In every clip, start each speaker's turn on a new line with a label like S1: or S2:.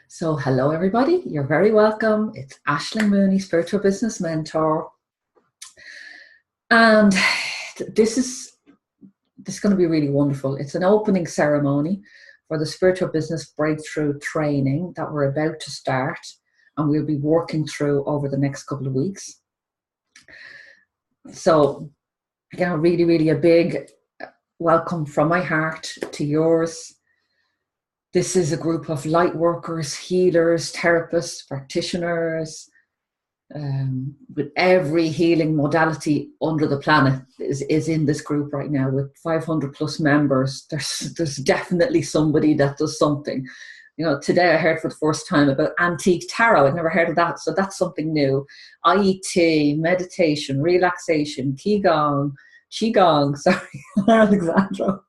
S1: So hello everybody, you're very welcome. It's Aisling Mooney, Spiritual Business Mentor. And this is going to be really wonderful. It's an opening ceremony for the Spiritual Business Breakthrough Training that we're about to start and we'll be working through over the next couple of weeks. So again, really a big welcome from my heart to yours. This is a group of light workers, healers, therapists, practitioners, with every healing modality under the planet is in this group right now with 500 plus members. There's definitely somebody that does something. You know, today I heard for the first time about antique tarot. I'd never heard of that, so that's something new. IET, meditation, relaxation, qigong, sorry, Alexandra,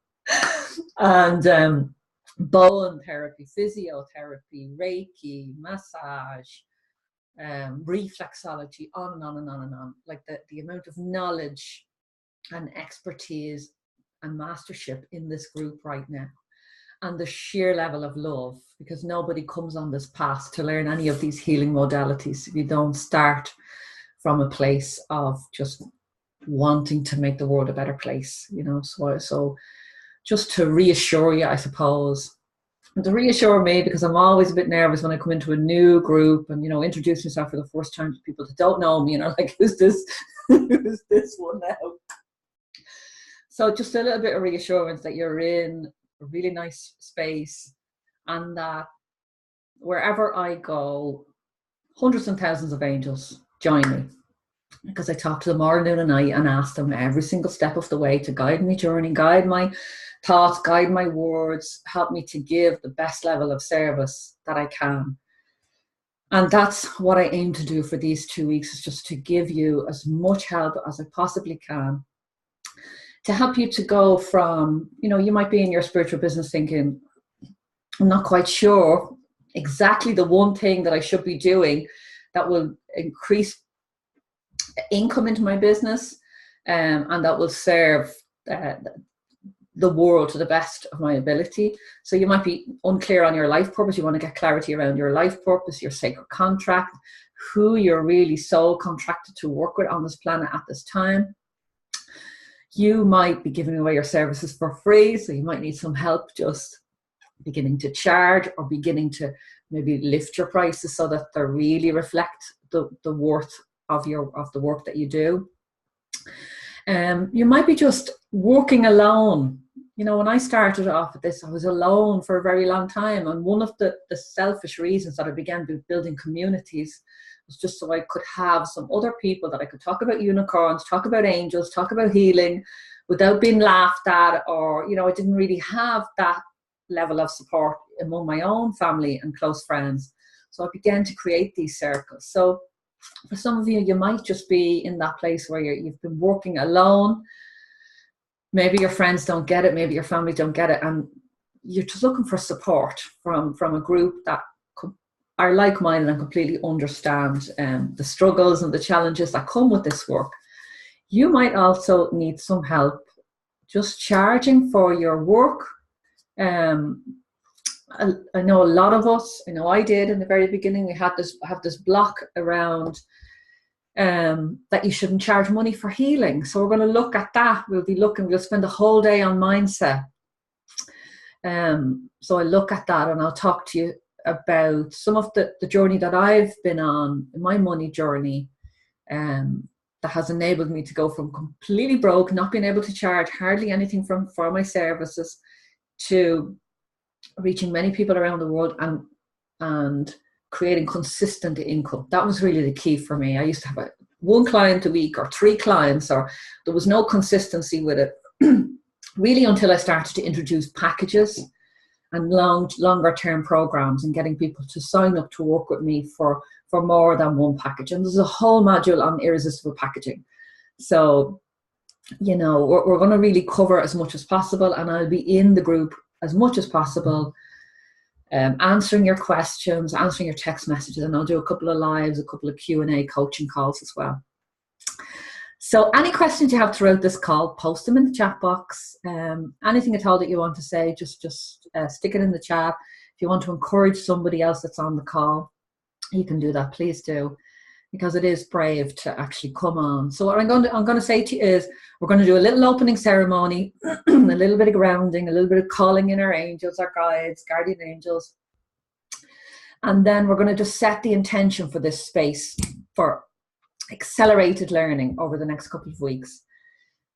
S1: and bone therapy, physiotherapy, Reiki, massage, reflexology, on and on and on and on. Like the amount of knowledge and expertise and mastership in this group right now, and the sheer level of love, because nobody comes on this path to learn any of these healing modalities if you don't start from a place of just wanting to make the world a better place, you know. So just to reassure you, I suppose, and to reassure me, because I'm always a bit nervous when I come into a new group and, you know, introduce myself for the first time to people that don't know me, you know, like, who's this one now? So just a little bit of reassurance that you're in a really nice space, and that wherever I go, hundreds and thousands of angels join me, because I talk to them morning, noon and night and ask them every single step of the way to guide my journey, guide my thoughts, guide my words, help me to give the best level of service that I can. And that's what I aim to do for these 2 weeks, is just to give you as much help as I possibly can to help you to go from, you know, you might be in your spiritual business thinking, I'm not quite sure exactly the one thing that I should be doing that will increase income into my business, and that will serve the world to the best of my ability. So you might be unclear on your life purpose. You want to get clarity around your life purpose, your sacred contract, who you're really soul contracted to work with on this planet at this time. You might be giving away your services for free, so you might need some help just beginning to charge, or beginning to maybe lift your prices so that they really reflect the worth of the work that you do. You might be just working alone. You know, when I started off with this, I was alone for a very long time, and one of the selfish reasons that I began building communities was just so I could have some other people that I could talk about unicorns, talk about angels, talk about healing without being laughed at, or, you know, I didn't really have that level of support among my own family and close friends. So I began to create these circles. So for some of you, you might just be in that place where you've been working alone. Maybe your friends don't get it, maybe your family don't get it, and you're just looking for support from a group that are like-minded and completely understand the struggles and the challenges that come with this work. You might also need some help just charging for your work. I know a lot of us, I know I did in the very beginning, we have this block around that you shouldn't charge money for healing. So we're going to look at that. We'll spend a whole day on mindset. So I look at that, and I'll talk to you about some of the journey that I've been on, my money journey, that has enabled me to go from completely broke, not being able to charge hardly anything for my services, to reaching many people around the world and creating consistent income. That was really the key for me. I used to have one client a week or 3 clients, or there was no consistency with it really until I started to introduce packages and longer term programs, and getting people to sign up to work with me for more than one package. And there's a whole module on irresistible packaging. So, you know, we're going to really cover as much as possible, and I'll be in the group as much as possible, answering your questions, answering your text messages, and I'll do a couple of lives, a couple of Q&A coaching calls as well. So any questions you have throughout this call, post them in the chat box. Anything at all that you want to say, just stick it in the chat. If you want to encourage somebody else that's on the call, you can do that. Please do, because it is brave to actually come on. So what I'm going to say to you is, we're going to do a little opening ceremony, a little bit of grounding, a little bit of calling in our angels, our guides, guardian angels. And then we're going to just set the intention for this space for accelerated learning over the next couple of weeks.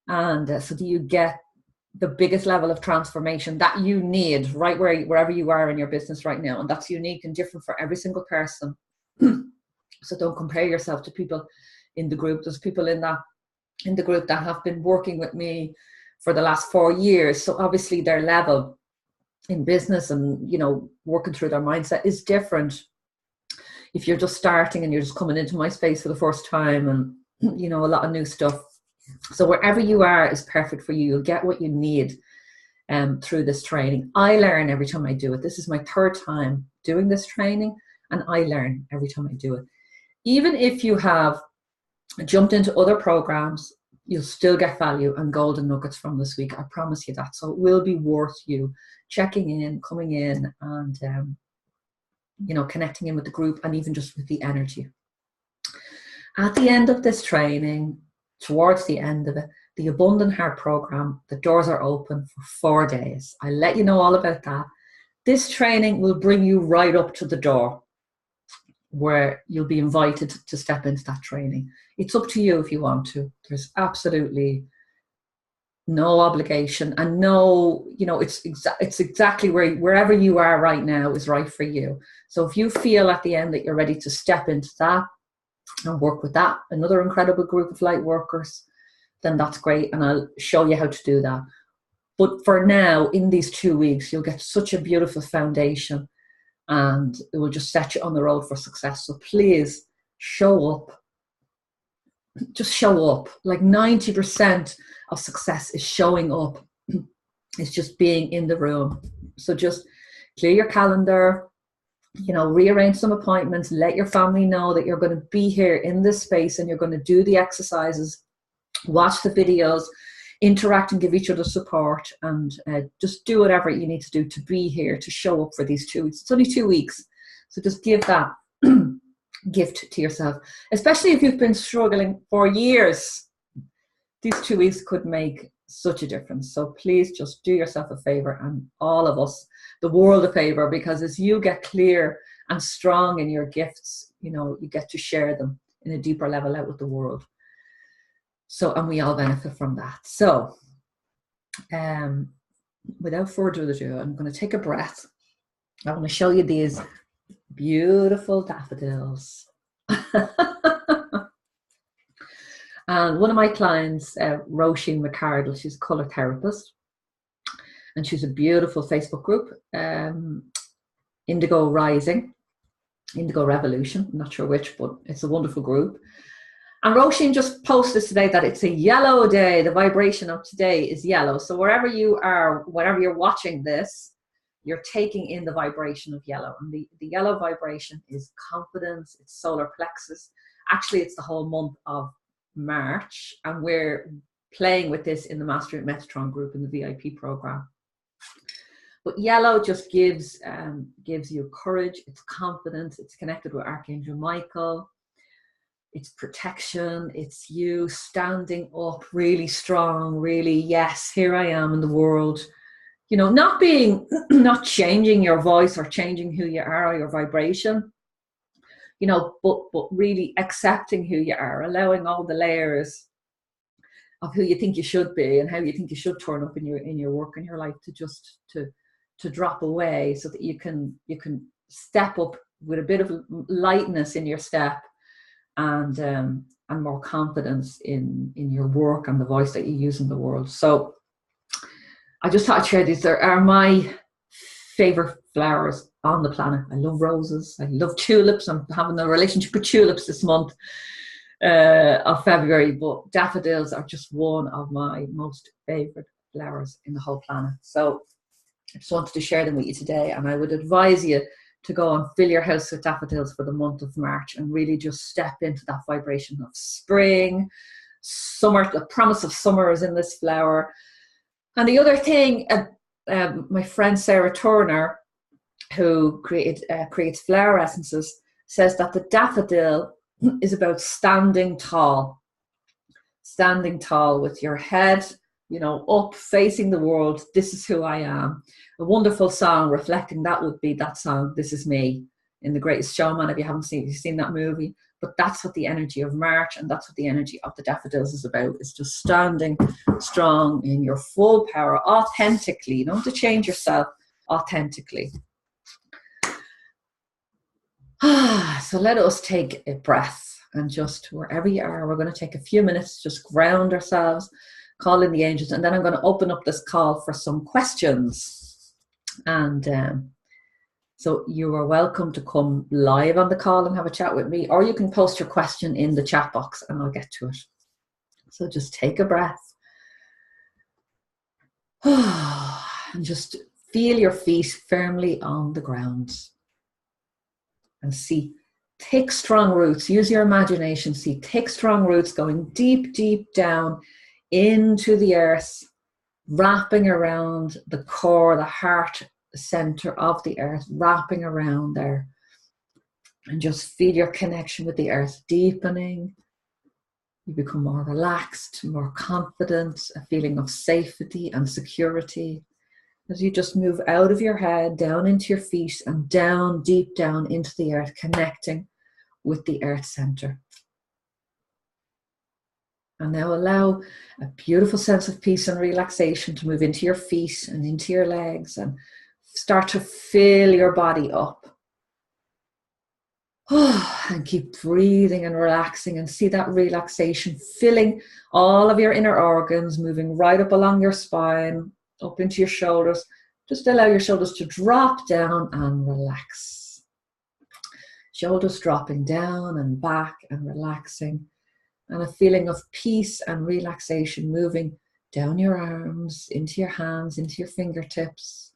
S1: And so that you get the biggest level of transformation that you need right wherever you are in your business right now. And that's unique and different for every single person. So don't compare yourself to people in the group. There's people in the group that have been working with me for the last 4 years. So obviously their level in business and, you know, working through their mindset is different. If you're just starting and you're just coming into my space for the first time, and, you know, a lot of new stuff. So wherever you are is perfect for you. You'll get what you need through this training. I learn every time I do it. This is my 3rd time doing this training, and I learn every time I do it. Even if you have jumped into other programs, you'll still get value and golden nuggets from this week. I promise you that. So it will be worth you checking in, coming in, and you know, connecting in with the group, and even just with the energy. At the end of this training, towards the end of it, the Abundant Heart program, the doors are open for 4 days. I'll let you know all about that. This training will bring you right up to the door where you'll be invited to step into that training. It's up to you if you want to. There's absolutely no obligation, and no, you know, it's exactly wherever you are right now is right for you. So if you feel at the end that you're ready to step into that and work with that, another incredible group of light workers, then that's great, and I'll show you how to do that. But for now, in these 2 weeks, you'll get such a beautiful foundation, and it will just set you on the road for success. So please show up. Just show up. Like 90% of success is showing up. It's just being in the room. So just clear your calendar, you know, rearrange some appointments, let your family know that you're going to be here in this space and you're going to do the exercises, watch the videos, interact and give each other support, and just do whatever you need to do to be here, to show up for these 2 weeks. It's only 2 weeks. So just give that gift to yourself, especially if you've been struggling for years. These 2 weeks could make such a difference. So please just do yourself a favor, and all of us, the world, a favor, because as you get clear and strong in your gifts, you know, you get to share them in a deeper level out with the world. So, and we all benefit from that. So, without further ado, I'm going to take a breath. I want to show you these beautiful daffodils. And one of my clients, Roisin McCardle, she's a colour therapist, and she's a beautiful Facebook group, Indigo Rising, Indigo Revolution, I'm not sure which, but it's a wonderful group. And Roisin just posted today that it's a yellow day. The vibration of today is yellow. So wherever you are, whenever you're watching this, you're taking in the vibration of yellow. And the yellow vibration is confidence, it's solar plexus. Actually, it's the whole month of March, and we're playing with this in the Master Metatron group in the VIP program. But yellow just gives you courage, it's confidence, it's connected with Archangel Michael. It's protection, it's you standing up really strong, really, yes, here I am in the world. You know, not changing your voice or changing who you are or your vibration, you know, but really accepting who you are, allowing all the layers of who you think you should be and how you think you should turn up in your work and your life to just to drop away, so that you can step up with a bit of lightness in your step, and more confidence in your work and the voice that you use in the world. So I just thought I'd share these. They are my favorite flowers on the planet. I love roses. I love tulips. I'm having a relationship with tulips this month of February, but daffodils are just one of my most favorite flowers in the whole planet. So I just wanted to share them with you today, and I would advise you to go and fill your house with daffodils for the month of March, and really just step into that vibration of spring, summer. The promise of summer is in this flower. And the other thing, my friend Sarah Turner, who creates flower essences, says that the daffodil is about standing tall with your head, up, facing the world. This is who I am. A wonderful song reflecting that would be that song, This Is Me, in The Greatest Showman. If you haven't seen that movie, but that's what the energy of March and that's what the energy of the daffodils is about. It's just standing strong in your full power, authentically. You don't have to change yourself, authentically. So let us take a breath, and just wherever you are, we're going to take a few minutes, just ground ourselves, call in the angels, and then I'm going to open up this call for some questions. And so you are welcome to come live on the call and have a chat with me, or you can post your question in the chat box and I'll get to it. So just take a breath and just feel your feet firmly on the ground and see thick, strong roots. Use your imagination. See thick, strong roots going deep, deep down into the earth, wrapping around the core, the heart center of the earth, wrapping around there. And just feel your connection with the earth deepening. You become more relaxed, more confident, a feeling of safety and security as you just move out of your head, down into your feet, and down, deep down into the earth, connecting with the earth center. And now allow a beautiful sense of peace and relaxation to move into your feet and into your legs, and start to fill your body up. And keep breathing and relaxing, and see that relaxation filling all of your inner organs, moving right up along your spine, up into your shoulders. Just allow your shoulders to drop down and relax. Shoulders dropping down and back and relaxing. And a feeling of peace and relaxation moving down your arms, into your hands, into your fingertips.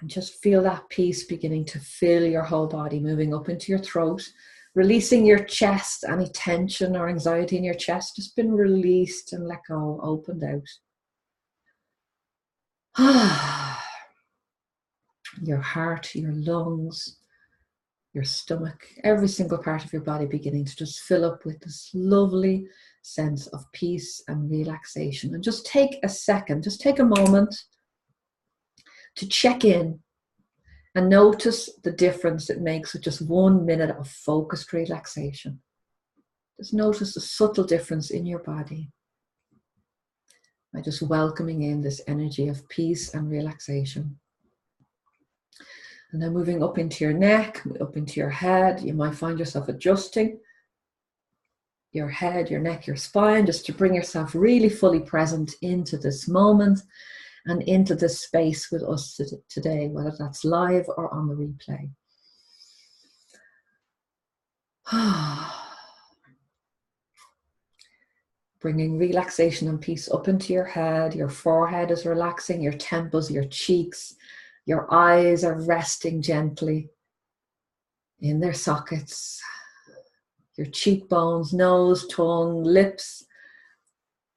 S1: And just feel that peace beginning to fill your whole body, moving up into your throat, releasing your chest. Any tension or anxiety in your chest has been released and let go, opened out. Your heart, your lungs, your stomach, every single part of your body beginning to just fill up with this lovely sense of peace and relaxation. And just take a second, just take a moment to check in and notice the difference it makes with just 1 minute of focused relaxation. Just notice the subtle difference in your body by just welcoming in this energy of peace and relaxation. And then moving up into your neck, up into your head. You might find yourself adjusting your head, your neck, your spine, just to bring yourself really fully present into this moment and into this space with us today, whether that's live or on the replay. Bringing relaxation and peace up into your head. Your forehead is relaxing, your temples, your cheeks, your eyes are resting gently in their sockets. Your cheekbones, nose, tongue, lips,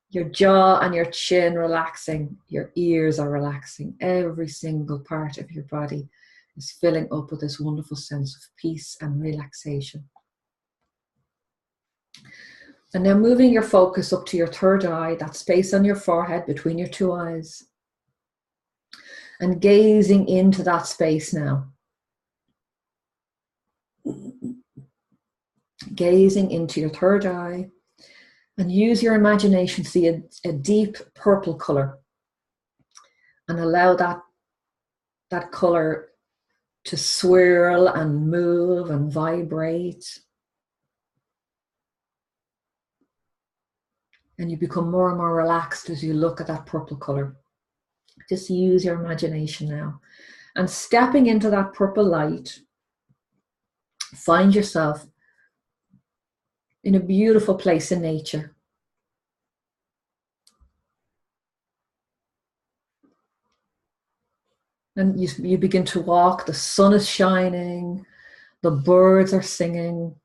S1: your jaw and your chin relaxing. Your ears are relaxing. Every single part of your body is filling up with this wonderful sense of peace and relaxation. And now moving your focus up to your third eye, that space on your forehead between your two eyes. And gazing into that space now. Gazing into your third eye. And use your imagination to see a deep purple color. And allow that color to swirl and move and vibrate. And you become more and more relaxed as you look at that purple color. Just use your imagination now. And stepping into that purple light, find yourself in a beautiful place in nature. And you begin to walk, the sun is shining, the birds are singing.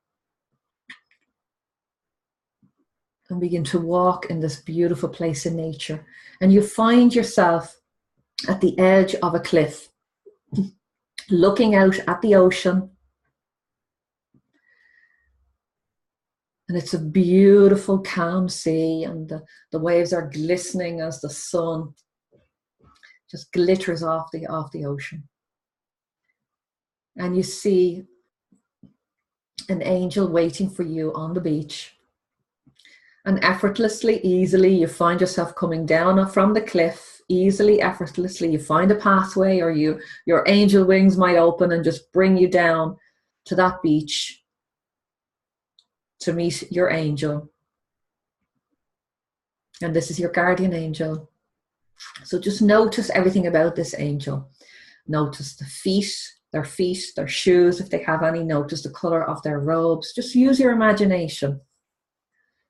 S1: And begin to walk in this beautiful place in nature. And you find yourself at the edge of a cliff, looking out at the ocean. And it's a beautiful, calm sea, and the waves are glistening as the sun just glitters off the ocean. And you see an angel waiting for you on the beach. And effortlessly, easily, you find yourself coming down from the cliff, easily, effortlessly. You find a pathway, or your angel wings might open and just bring you down to that beach to meet your angel. And this is your guardian angel. So just notice everything about this angel. Notice the feet, their shoes, if they have any. Notice the color of their robes. Just use your imagination.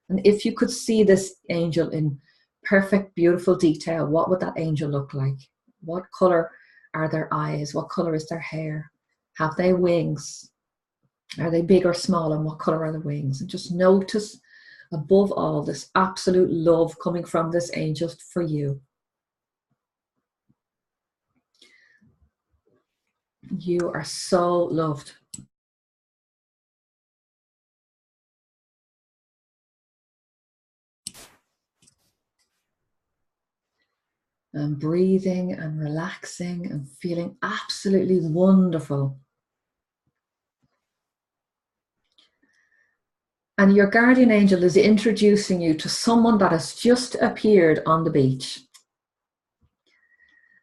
S1: And if you could see this angel in perfect, beautiful detail, what would that angel look like? What color are their eyes? What color is their hair? Have they wings? Are they big or small? And what color are the wings? And just notice, above all, this absolute love coming from this angel for you. You are so loved. And breathing and relaxing and feeling absolutely wonderful. And your guardian angel is introducing you to someone that has just appeared on the beach.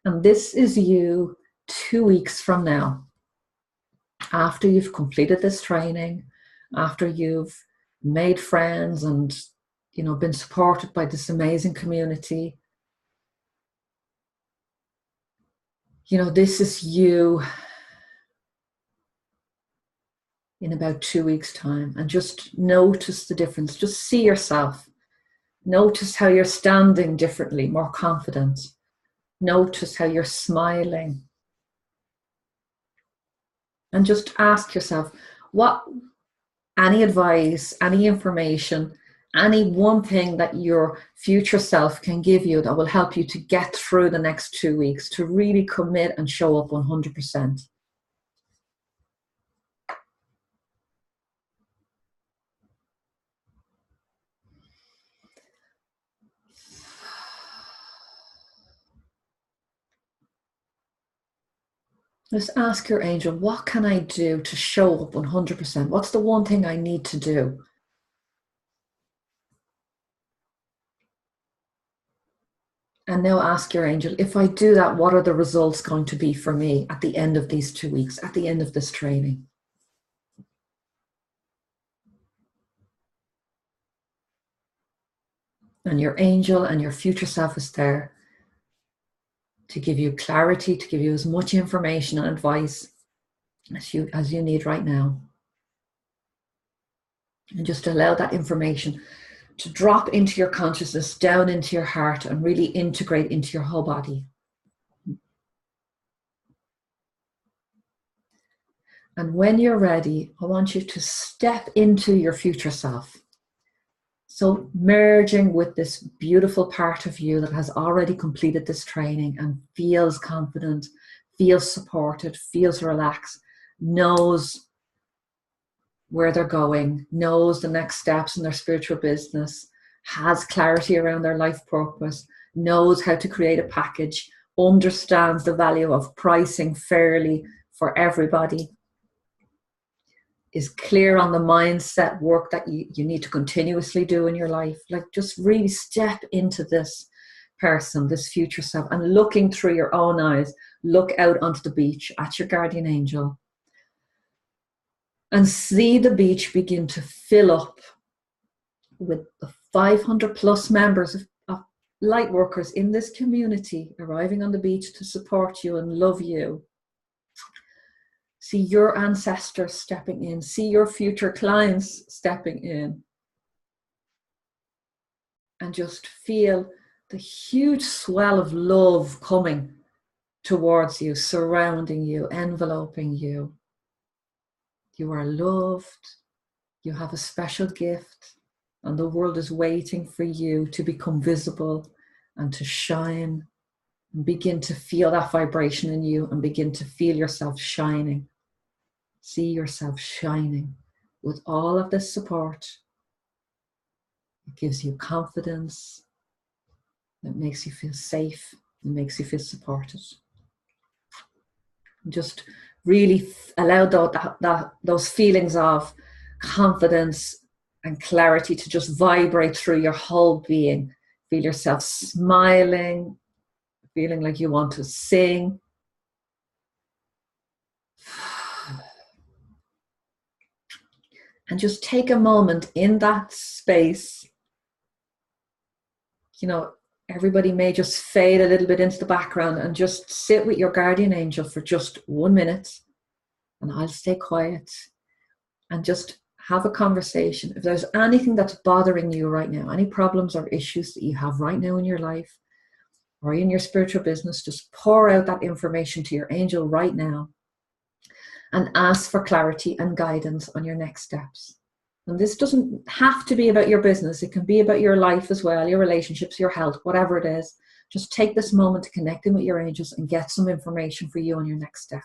S1: And this is you 2 weeks from now, after you've completed this training, after you've made friends and, you know, been supported by this amazing community. You know, this is you in about 2 weeks' time, and just notice the difference. Just see yourself. Notice how you're standing differently, more confident. Notice how you're smiling. And just ask yourself, any advice, any information, any one thing that your future self can give you that will help you to get through the next 2 weeks, to really commit and show up 100%. Just ask your angel, what can I do to show up 100%? What's the one thing I need to do? And now ask your angel, if I do that, what are the results going to be for me at the end of these 2 weeks, at the end of this training? And your angel and your future self is there to give you clarity, to give you as much information and advice as you need right now. And just allow that information to drop into your consciousness, down into your heart, and really integrate into your whole body. And when you're ready, I want you to step into your future self. So merging with this beautiful part of you that has already completed this training and feels confident, feels supported, feels relaxed, knows where they're going, knows the next steps in their spiritual business, has clarity around their life purpose, knows how to create a package, understands the value of pricing fairly for everybody, is clear on the mindset work that you need to continuously do in your life. Like, just really step into this person, this future self, and looking through your own eyes, look out onto the beach at your guardian angel and see the beach begin to fill up with the 500 plus members of Lightworkers in this community arriving on the beach to support you and love you. See your ancestors stepping in. See your future clients stepping in. And just feel the huge swell of love coming towards you, surrounding you, enveloping you. You are loved. You have a special gift. And the world is waiting for you to become visible and to shine And begin to feel that vibration in you and begin to feel yourself shining. See yourself shining with all of this support. It gives you confidence. It makes you feel safe. It makes you feel supported. Just really allow those feelings of confidence and clarity to just vibrate through your whole being. Feel yourself smiling, feeling like you want to sing. And just take a moment in that space. You know, everybody may just fade a little bit into the background and just sit with your guardian angel for just 1 minute. And I'll stay quiet and just have a conversation. If there's anything that's bothering you right now, any problems or issues that you have right now in your life or in your spiritual business, just pour out that information to your angel right now and ask for clarity and guidance on your next steps. And this doesn't have to be about your business. It can be about your life as well, your relationships, your health, whatever it is. Just take this moment to connect in with your angels and get some information for you on your next step.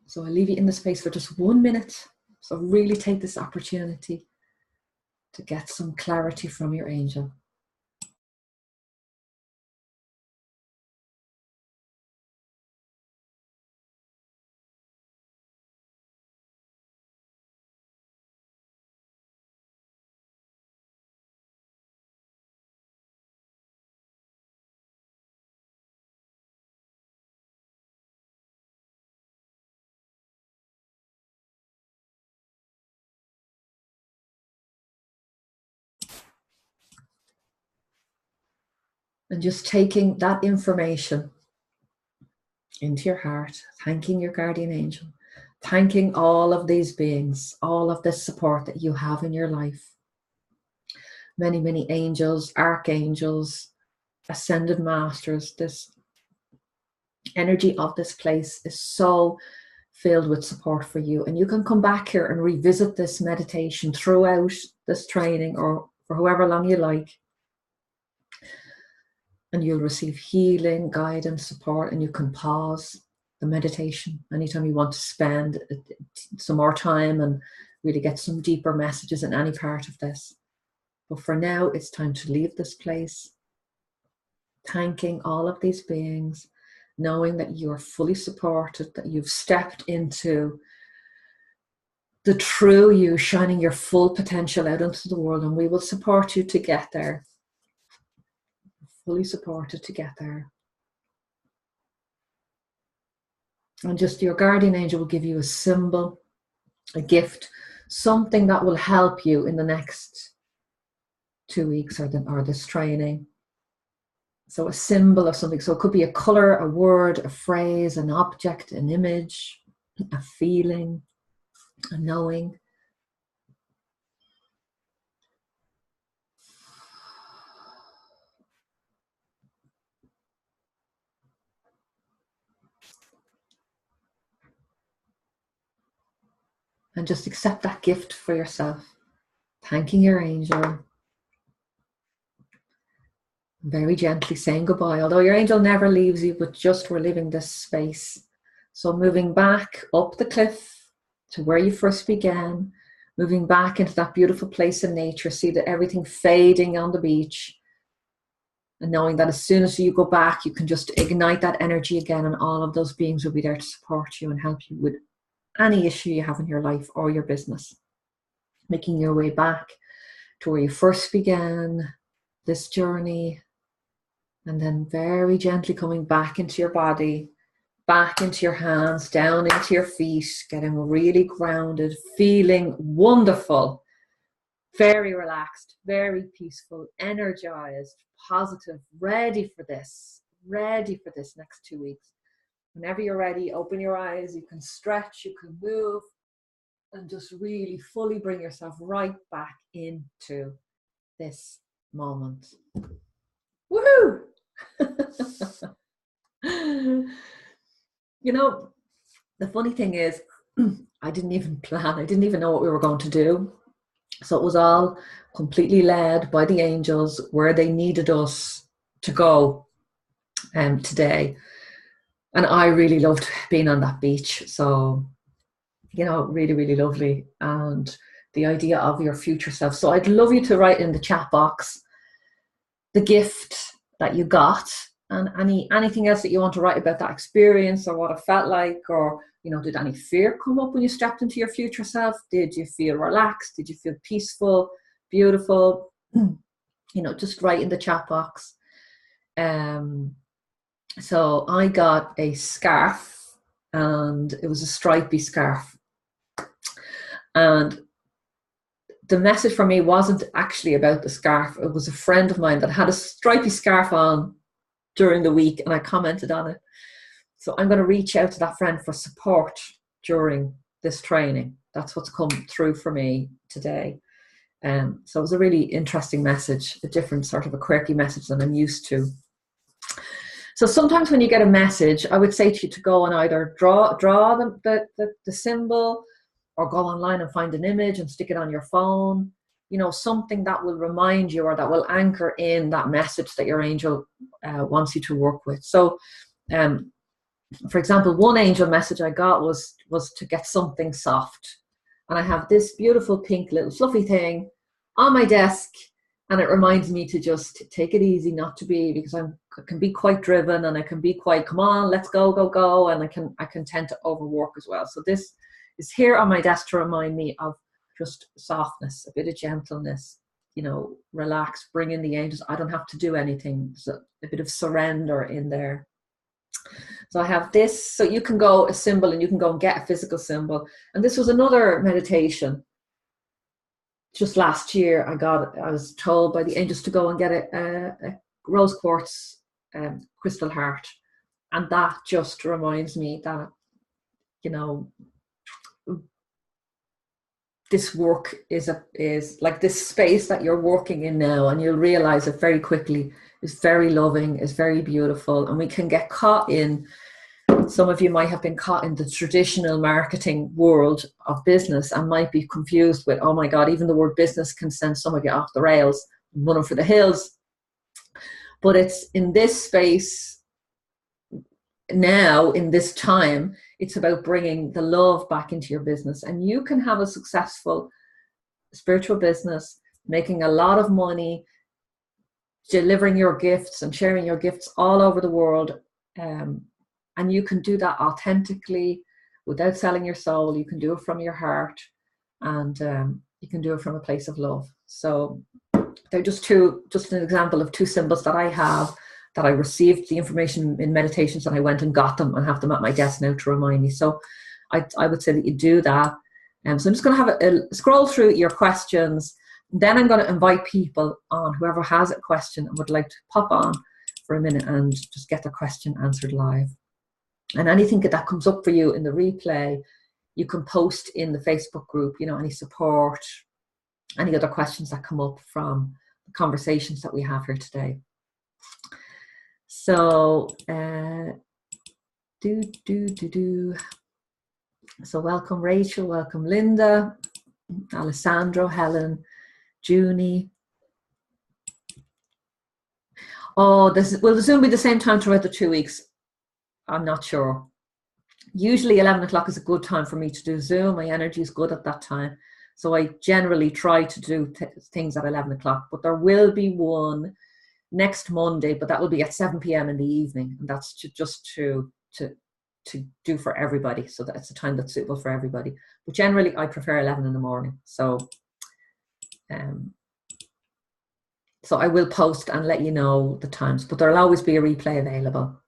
S1: So I'll leave you in the space for just 1 minute. So really take this opportunity to get some clarity from your angel. And just taking that information into your heart, thanking your guardian angel, thanking all of these beings, all of this support that you have in your life. Many, many angels, archangels, ascended masters. This energy of this place is so filled with support for you. And you can come back here and revisit this meditation throughout this training or for however long you like. And you'll receive healing, guidance, support, and you can pause the meditation anytime you want to spend some more time and really get some deeper messages in any part of this. But for now, it's time to leave this place, thanking all of these beings, knowing that you are fully supported, that you've stepped into the true you, shining your full potential out into the world, and we will support you to get there. Fully supported to get there. And just your guardian angel will give you a symbol, a gift, something that will help you in the next 2 weeks or this training. So a symbol of something. So it could be a color, a word, a phrase, an object, an image, a feeling, a knowing. And just accept that gift for yourself. Thanking your angel. Very gently saying goodbye, although your angel never leaves you, but just we're leaving this space. So moving back up the cliff to where you first began, moving back into that beautiful place in nature, see that everything fading on the beach, and knowing that as soon as you go back, you can just ignite that energy again, and all of those beings will be there to support you and help you with any issue you have in your life or your business. Making your way back to where you first began this journey, and then very gently coming back into your body, back into your hands, down into your feet, getting really grounded, feeling wonderful, very relaxed, very peaceful, energized, positive, ready for this next 2 weeks. Whenever you're ready, open your eyes, you can stretch, you can move, and just really fully bring yourself right back into this moment. Woohoo! You know, the funny thing is, I didn't even plan. I didn't even know what we were going to do. So it was all completely led by the angels where they needed us to go today. And I really loved being on that beach. So, you know, really, really lovely. And the idea of your future self. So I'd love you to write in the chat box the gift that you got, and anything else that you want to write about that experience, or what it felt like, or, you know, did any fear come up when you stepped into your future self? Did you feel relaxed? Did you feel peaceful, beautiful? You know, just write in the chat box. So I got a scarf, and it was a stripy scarf, and the message for me wasn't actually about the scarf. It was a friend of mine that had a stripy scarf on during the week, and I commented on it. So I'm going to reach out to that friend for support during this training. That's what's come through for me today. So it was a really interesting message, a different sort of a quirky message than I'm used to. So sometimes when you get a message, I would say to you to go and either draw the symbol, or go online and find an image and stick it on your phone, you know, something that will remind you, or that will anchor in that message that your angel wants you to work with. So, for example, one angel message I got was to get something soft. And I have this beautiful pink little fluffy thing on my desk, and it reminds me to just take it easy, not to be, because I can be quite driven, and I can be quite, come on, let's go, and I can tend to overwork as well. So this is here on my desk to remind me of just softness, a bit of gentleness, you know, relax, bring in the angels. I don't have to do anything. So a bit of surrender in there. So I have this, so you can go a symbol, and you can go and get a physical symbol. And this was another meditation. Just last year, I was told by the angels to go and get a rose quartz crystal heart. And that just reminds me that, you know, this work is like this space that you're working in now, and you'll realize it very quickly, is very loving, is very beautiful. And we can get caught in, some of you might have been caught in the traditional marketing world of business and might be confused with, oh my God, even the word business can send some of you off the rails, running for the hills. But it's in this space now, in this time, it's about bringing the love back into your business. And you can have a successful spiritual business, making a lot of money, delivering your gifts and sharing your gifts all over the world. And you can do that authentically, without selling your soul. You can do it from your heart, and you can do it from a place of love. So they're just an example of two symbols that I have, that I received the information in meditations, and I went and got them and have them at my desk now to remind me. So I would say that you do that. So I'm just going to have a scroll through your questions. Then I'm going to invite people on, whoever has a question and would like to pop on for a minute and just get the question answered live. And anything that comes up for you in the replay, you can post in the Facebook group, you know, any support, any other questions that come up from the conversations that we have here today. So, So welcome Rachel, welcome Linda, Alessandro, Helen, Junie. Oh, will the Zoom be the same time throughout the 2 weeks? I'm not sure. Usually 11 o'clock is a good time for me to do Zoom. My energy is good at that time. So I generally try to do things at 11 o'clock, but there will be one next Monday, but that will be at 7 p.m. in the evening. And that's just to do for everybody. So that's a time that's suitable for everybody. But generally I prefer 11 in the morning. So, so I will post and let you know the times, but there'll always be a replay available.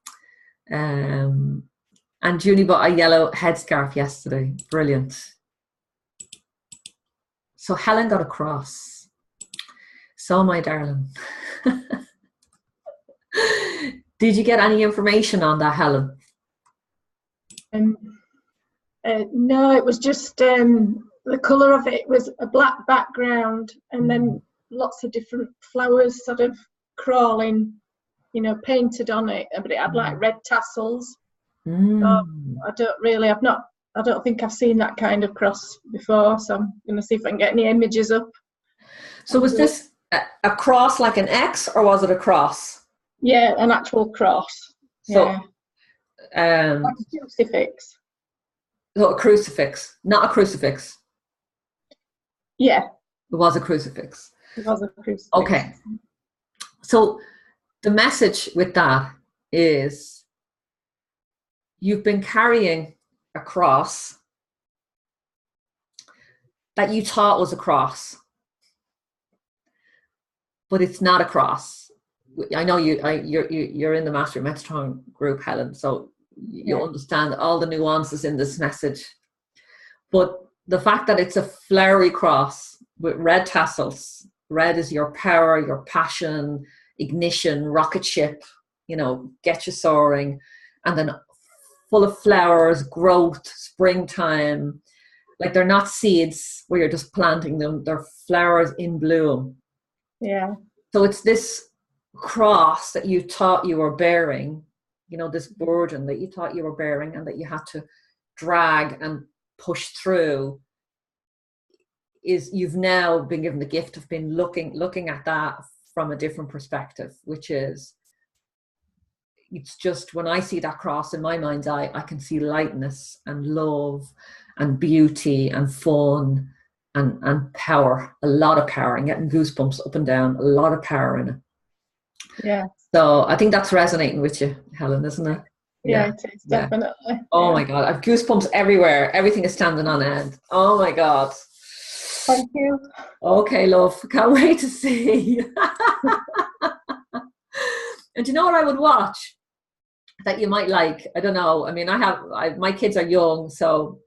S1: And Junie bought a yellow headscarf yesterday. Brilliant. So Helen got a cross. So my darling. Did you get any information on that, Helen?
S2: No, it was just the colour of it was a black background, and then lots of different flowers sort of crawling, you know, painted on it, but it had like red tassels. So I don't think I've seen that kind of cross before, so I'm going to see if I can get any images up.
S1: So was this a cross like an X, or was it a cross?
S2: Yeah, an actual cross.
S1: So,
S2: like a crucifix.
S1: So a crucifix, not a crucifix.
S2: Yeah.
S1: It was a crucifix.
S2: It was a crucifix.
S1: Okay. So the message with that is you've been carrying a cross that you thought was a cross, but it's not a cross. I know you're in the Master Metatron group, Helen, so you understand all the nuances in this message. But the fact that it's a flowery cross with red tassels, red is your power, your passion, ignition, rocket ship, get you soaring, and then full of flowers, growth, springtime. Like they're not seeds where you're just planting them, they're flowers in bloom.
S2: Yeah.
S1: So it's this cross that you thought you were bearing, this burden that you thought you were bearing and that you had to drag and push through, is you've now been given the gift of being looking at that from a different perspective, which is, it's just, when I see that cross in my mind's eye, I can see lightness and love and beauty and fun and power, a lot of power, and getting goosebumps up and down, a lot of power in it.
S2: Yeah.
S1: So I think that's resonating with you, Helen, isn't it?
S2: Yeah, it is, definitely.
S1: Oh my God, I've goosebumps everywhere. Everything is standing on end. Oh my God.
S2: Thank you.
S1: Okay, love. Can't wait to see. And do you know what I would watch that you might like? I don't know. I mean, my kids are young, so,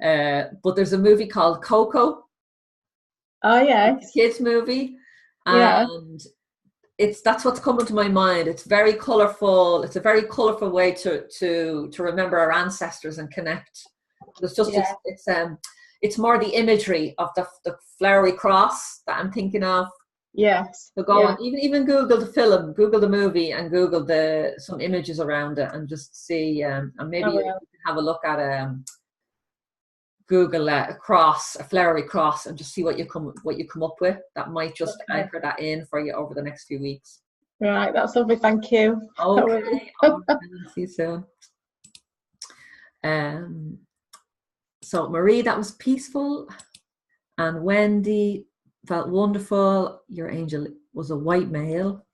S1: but there's a movie called Coco.
S2: Oh, yeah.
S1: Kids movie.
S2: Yeah.
S1: And that's what's coming to my mind. It's very colorful. It's a very colorful way to remember our ancestors and connect. It's just, it's more the imagery of the flowery cross that I'm thinking of.
S2: Yes.
S1: So go and even Google the film, Google the movie, and Google some images around it, and just see, and maybe you can have a look at Google a flowery cross, and just see what you come up with. That might just anchor that in for you over the next few weeks.
S2: Right, that's lovely. Thank you.
S1: Okay. See you soon. So Marie, that was peaceful, and Wendy felt wonderful. Your angel was a white male,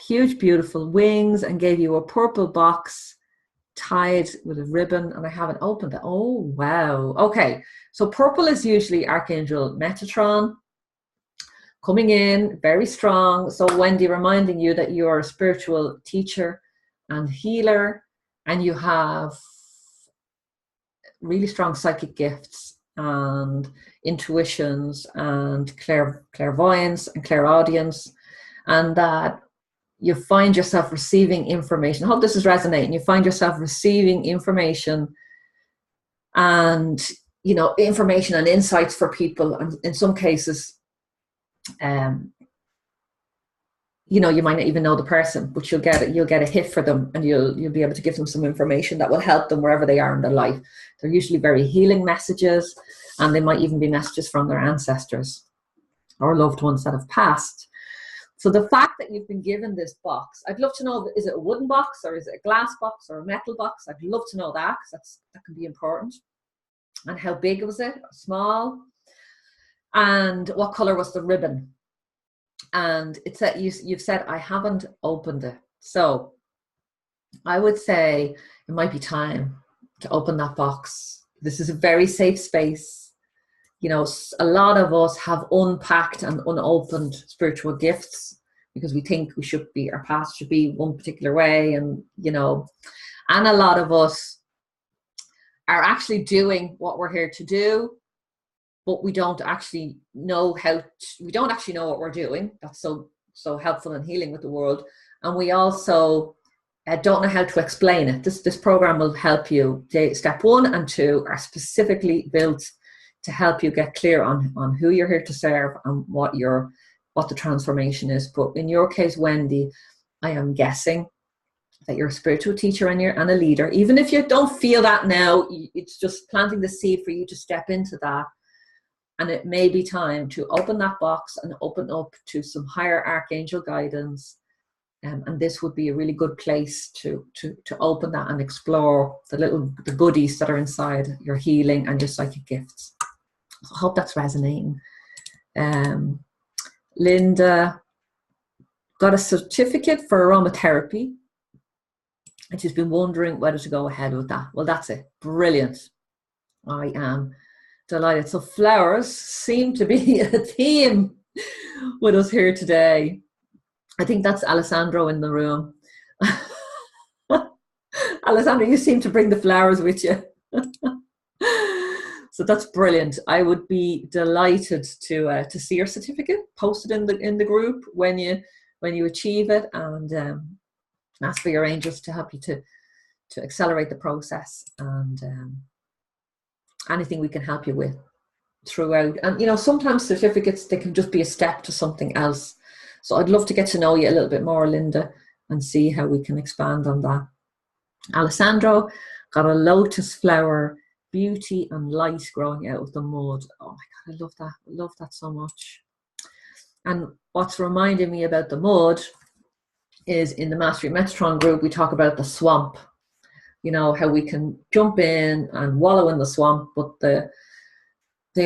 S1: huge, beautiful wings, and gave you a purple box tied with a ribbon, and I haven't opened it. Oh, wow. Okay, so purple is usually Archangel Metatron coming in very strong. So Wendy, reminding you that you are a spiritual teacher and healer, and you have really strong psychic gifts and intuitions and clairvoyance and clairaudience, and that you find yourself receiving information. I hope this is resonating. You find yourself receiving information and, information and insights for people. And in some cases, you might not even know the person, but you'll get a hit for them, and you'll be able to give them some information that will help them wherever they are in their life. They're usually very healing messages, and they might even be messages from their ancestors or loved ones that have passed. So the fact that you've been given this box, I'd love to know, is it a wooden box or is it a glass box or a metal box? I'd love to know that, because that can be important. And how big was it? Small? And what color was the ribbon? And it's that you've said, I haven't opened it. So I would say it might be time to open that box. This is a very safe space. A lot of us have unpacked and unopened spiritual gifts because we think our past should be one particular way. And a lot of us are actually doing what we're here to do, but we don't actually know what we're doing. That's so helpful and healing with the world. And we also don't know how to explain it. This program will help you. Step 1 and 2 are specifically built to help you get clear on who you're here to serve and what the transformation is. But in your case, Wendy, I am guessing that you're a spiritual teacher and a leader. Even if you don't feel that now, it's just planting the seed for you to step into that. And it may be time to open that box and open up to some higher archangel guidance. And this would be a really good place to open that and explore the goodies that are inside your healing and your psychic gifts. So I hope that's resonating. Linda got a certificate for aromatherapy, and she's been wondering whether to go ahead with that. Well, that's it. Brilliant. I am delighted. So flowers seem to be a theme with us here today. I think that's Alessandro in the room. Alessandro, you seem to bring the flowers with you. So that's brilliant. I would be delighted to see your certificate posted in the group when you achieve it, and ask for your angels to help you to accelerate the process, and anything we can help you with throughout. And you know, sometimes certificates, they can just be a step to something else. So I'd love to get to know you a little bit more, Linda, and see how we can expand on that. Alessandro got a lotus flower, beauty and light growing out of the mud. Oh my God, I love that. I love that so much. And what's reminding me about the mud is in the Mastery Metatron group, we talk about the swamp. You know, how we can jump in and wallow in the swamp, but the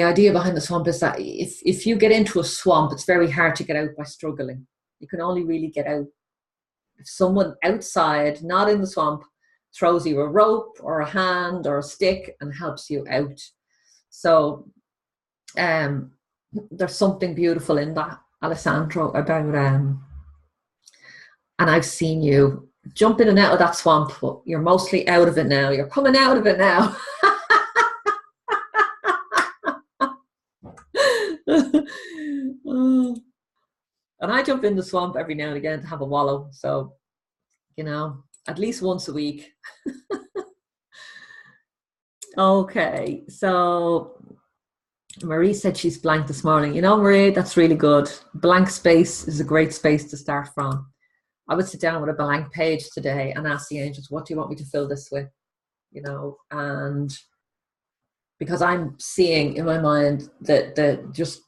S1: idea behind the swamp is that if you get into a swamp, it's very hard to get out by struggling. You can only really get out if someone outside, not in the swamp, throws you a rope or a hand or a stick and helps you out. So there's something beautiful in that, Alessandro, about and I've seen you jump in and out of that swamp, but you're mostly out of it now. You're coming out of it now. And I jump in the swamp every now and again to have a wallow. So, you know, at least once a week. Okay, so Marie said she's blank this morning. You know, Marie, that's really good. Blank space is a great space to start from. I would sit down with a blank page today and ask the angels, what do you want me to fill this with? You know, and because I'm seeing in my mind that just,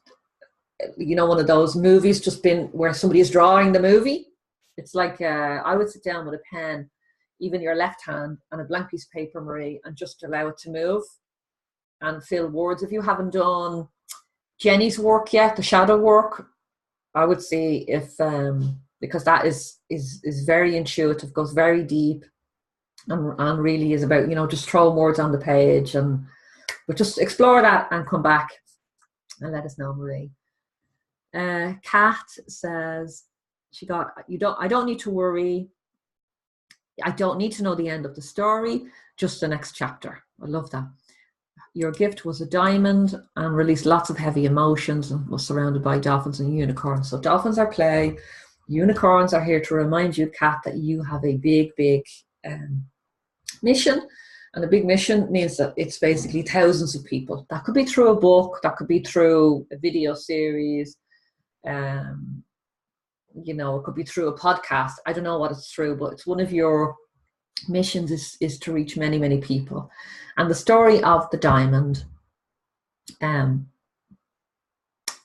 S1: you know, one of those movies just been where somebody is drawing the movie. It's like I would sit down with a pen, even your left hand, and a blank piece of paper, Marie, and just allow it to move and fill words. If you haven't done Jenny's work yet, the shadow work, I would say if because that is very intuitive, goes very deep, and really is about, you know, just throwing words on the page, and but just explore that and come back and let us know, Marie. Kat says I don't need to worry. I don't need to know the end of the story, just the next chapter. I love that. Your gift was a diamond and released lots of heavy emotions and was surrounded by dolphins and unicorns. So dolphins are play. Unicorns are here to remind you, Kat, that you have a big mission. And a big mission means that it's basically thousands of people. That could be through a book. That could be through a video series. You know, it could be through a podcast. I don't know what it's through, but it's one of your missions is to reach many, many people. And the story of the diamond,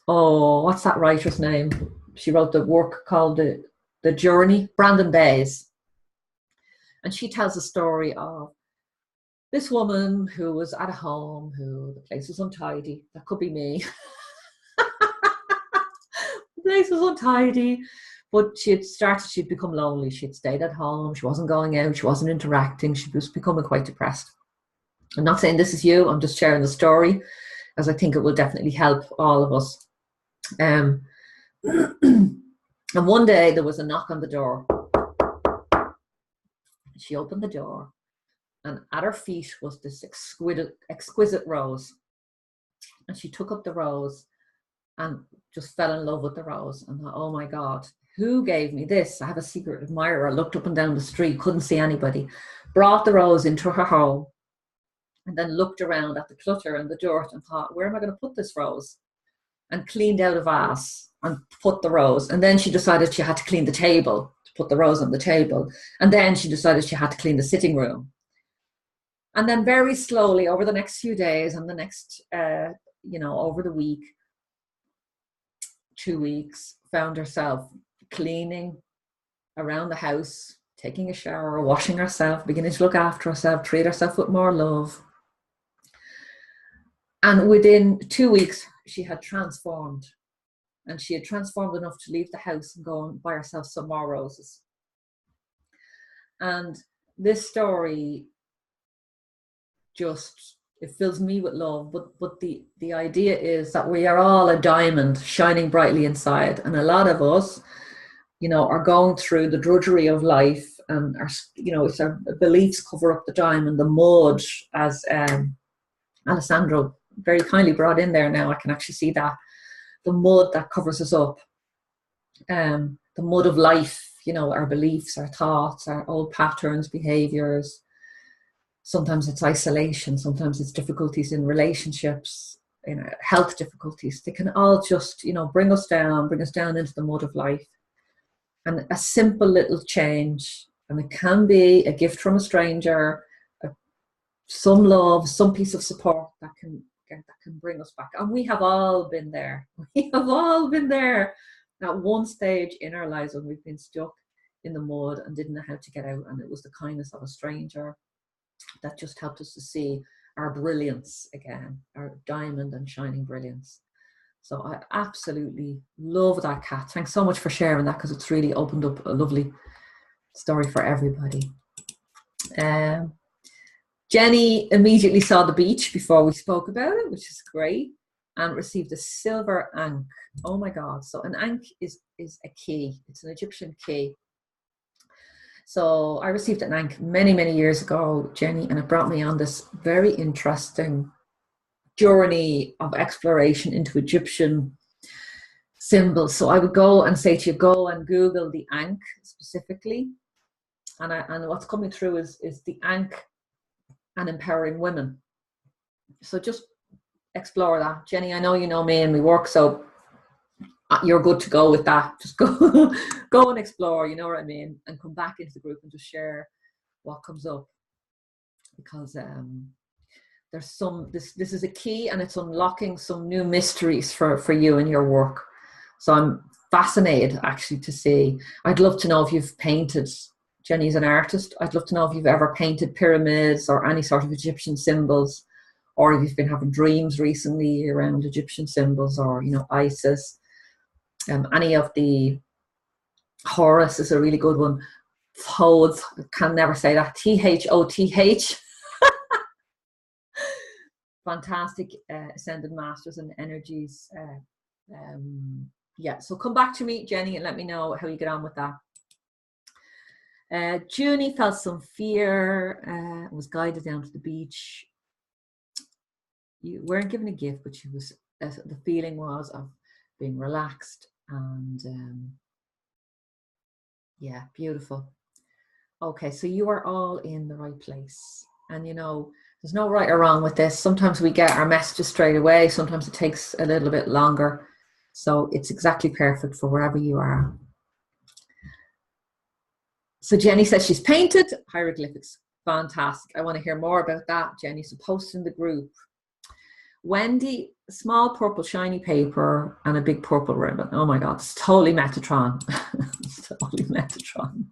S1: what's that writer's name? She wrote the work called The Journey, Brandon Bays. And she tells a story of this woman who was at a home, who the place was untidy. That could be me. The place was untidy, but she'd become lonely. She'd stayed at home. She wasn't going out. She wasn't interacting. She was becoming quite depressed. I'm not saying this is you. I'm just sharing the story, as I think it will definitely help all of us. And one day there was a knock on the door. She opened the door, and at her feet was this exquisite rose. And she took up the rose and just fell in love with the rose and thought, oh my God, who gave me this? I have a secret admirer. Looked up and down the street, couldn't see anybody. Brought the rose into her home and then looked around at the clutter and the dirt and thought, where am I going to put this rose? And cleaned out a vase and put the rose. And then she decided she had to clean the table, to put the rose on the table. And then she decided she had to clean the sitting room. And then very slowly over the next few days and the next you know, over the week, 2 weeks, found herself cleaning around the house, taking a shower, washing herself, beginning to look after herself, treat herself with more love. And within 2 weeks, she had transformed. And she had transformed enough to leave the house and go and buy herself some more roses. And this story just, it fills me with love. But the idea is that we are all a diamond shining brightly inside. And a lot of us, you know, are going through the drudgery of life, and our, you know, it's our beliefs cover up the diamond, the mud, as Alessandro very kindly brought in there. Now I can actually see that, the mud that covers us up, the mud of life, you know, our beliefs, our thoughts, our old patterns, behaviors. Sometimes it's isolation, sometimes it's difficulties in relationships, you know, health difficulties. They can all just, you know, bring us down into the mud of life. And a simple little change, and it can be a gift from a stranger, some love, some piece of support that can bring us back. And we have all been there. We have all been there at one stage in our lives when we've been stuck in the mud and didn't know how to get out. And it was the kindness of a stranger that just helped us to see our brilliance again, our diamond and shining brilliance. So I absolutely love that, Kat. Thanks so much for sharing that, because it's really opened up a lovely story for everybody. Jenny immediately saw the beach before we spoke about it, which is great, and received a silver ankh. Oh my God. So an ankh is a key. It's an Egyptian key. So I received an ankh many, many years ago, Jenny, and it brought me on this very interesting journey of exploration into Egyptian symbols. So I would go and say to you, go and Google the ankh specifically. And what's coming through is the ankh and empowering women. So just explore that. Jenny, I know you know me and we work, so you're good to go with that. Just go and explore, you know what I mean, and come back into the group and just share what comes up, because there's some, this is a key, and it's unlocking some new mysteries for you and your work. So I'm fascinated actually to see. I'd love to know if you've painted. Jenny's an artist. I'd love to know if you've ever painted pyramids or any sort of Egyptian symbols, or if you've been having dreams recently around Egyptian symbols, or, you know, Isis. Any of the, Horus is a really good one. Thoth, I can never say that. Thoth. Fantastic ascended masters and energies. Yeah, so come back to me, Jenny, and let me know how you get on with that. Junie felt some fear, was guided down to the beach. You weren't given a gift, but she was, the feeling was of being relaxed, and yeah, beautiful. Okay, so you are all in the right place, and you know, there's no right or wrong with this. Sometimes we get our messages straight away, sometimes it takes a little bit longer, so it's exactly perfect for wherever you are. So Jenny says she's painted hieroglyphics. Fantastic. I want to hear more about that, Jenny. So post in the group. Wendy, small purple shiny paper and a big purple ribbon. Oh my God, it's totally Metatron. It's totally Metatron.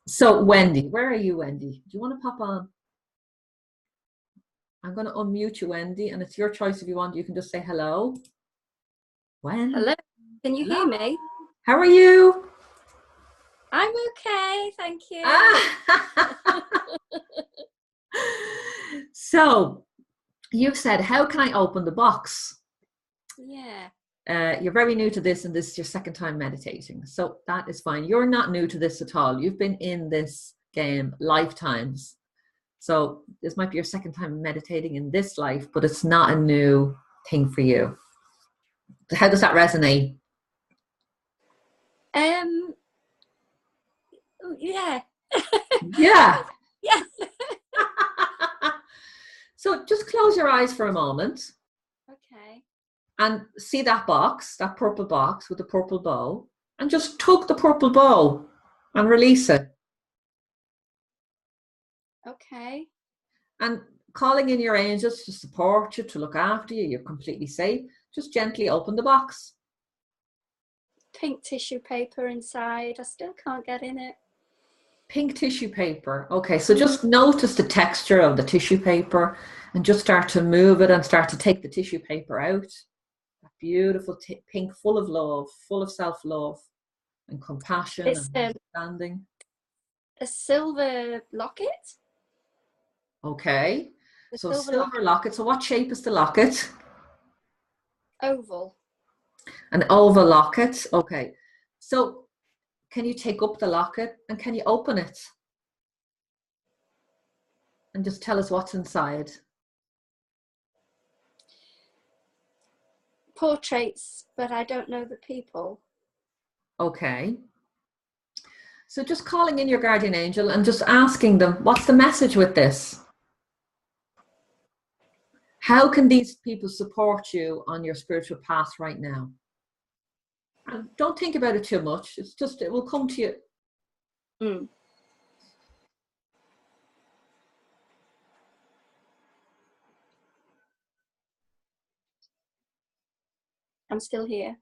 S1: So Wendy, where are you, Wendy? Do you want to pop on? I'm going to unmute you, Wendy, and it's your choice if you want. You can just say hello. Wendy.
S3: Hello. Can you hear me?
S1: How are you?
S3: I'm okay, thank you.
S1: So you've said, how can I open the box?
S3: Yeah.
S1: You're very new to this, and this is your second time meditating, so that is fine. You're not new to this at all. You've been in this game lifetimes, so this might be your second time meditating in this life, but it's not a new thing for you. How does that resonate?
S3: Yeah.
S1: Yeah.
S3: Yeah.
S1: So just close your eyes for a moment.
S3: Okay.
S1: And see that box, that purple box with the purple bow, and just tug the purple bow and release it.
S3: Okay.
S1: And calling in your angels to support you, to look after you. You're completely safe. Just gently open the box.
S3: Pink tissue paper inside. I still can't get in it.
S1: Pink tissue paper. Okay, so just notice the texture of the tissue paper and just start to move it and start to take the tissue paper out. That beautiful pink, full of love, full of self-love and compassion
S3: It's
S1: and understanding.
S3: a silver locket.
S1: Okay,
S3: The
S1: so silver locket. So what shape is the locket?
S3: Oval.
S1: An oval locket. Okay, so can you take up the locket and can you open it? And just tell us what's inside.
S3: Portraits, but I don't know the people.
S1: Okay. So just calling in your guardian angel and just asking them, what's the message with this? How can these people support you on your spiritual path right now? And don't think about it too much. It's just, it will come to you.
S3: Mm. I'm still here.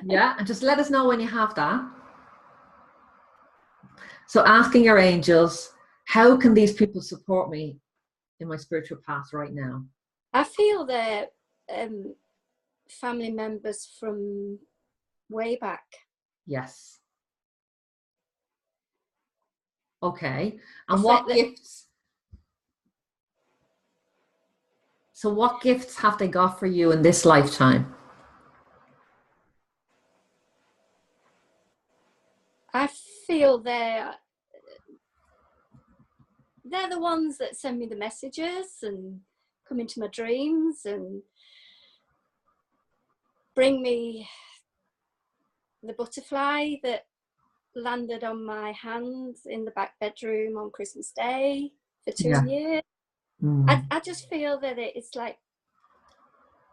S1: Yeah, and just let us know when you have that. So asking your angels, how can these people support me in my spiritual path right now?
S3: I feel they're family members from way back.
S1: Yes. Okay. And
S3: It's
S1: what
S3: like the-
S1: gifts? So what gifts have they got for you in this lifetime?
S3: I feel they're the ones that send me the messages and come into my dreams and bring me the butterfly that landed on my hand in the back bedroom on Christmas Day for 2 years.
S1: Mm.
S3: I just feel that it's like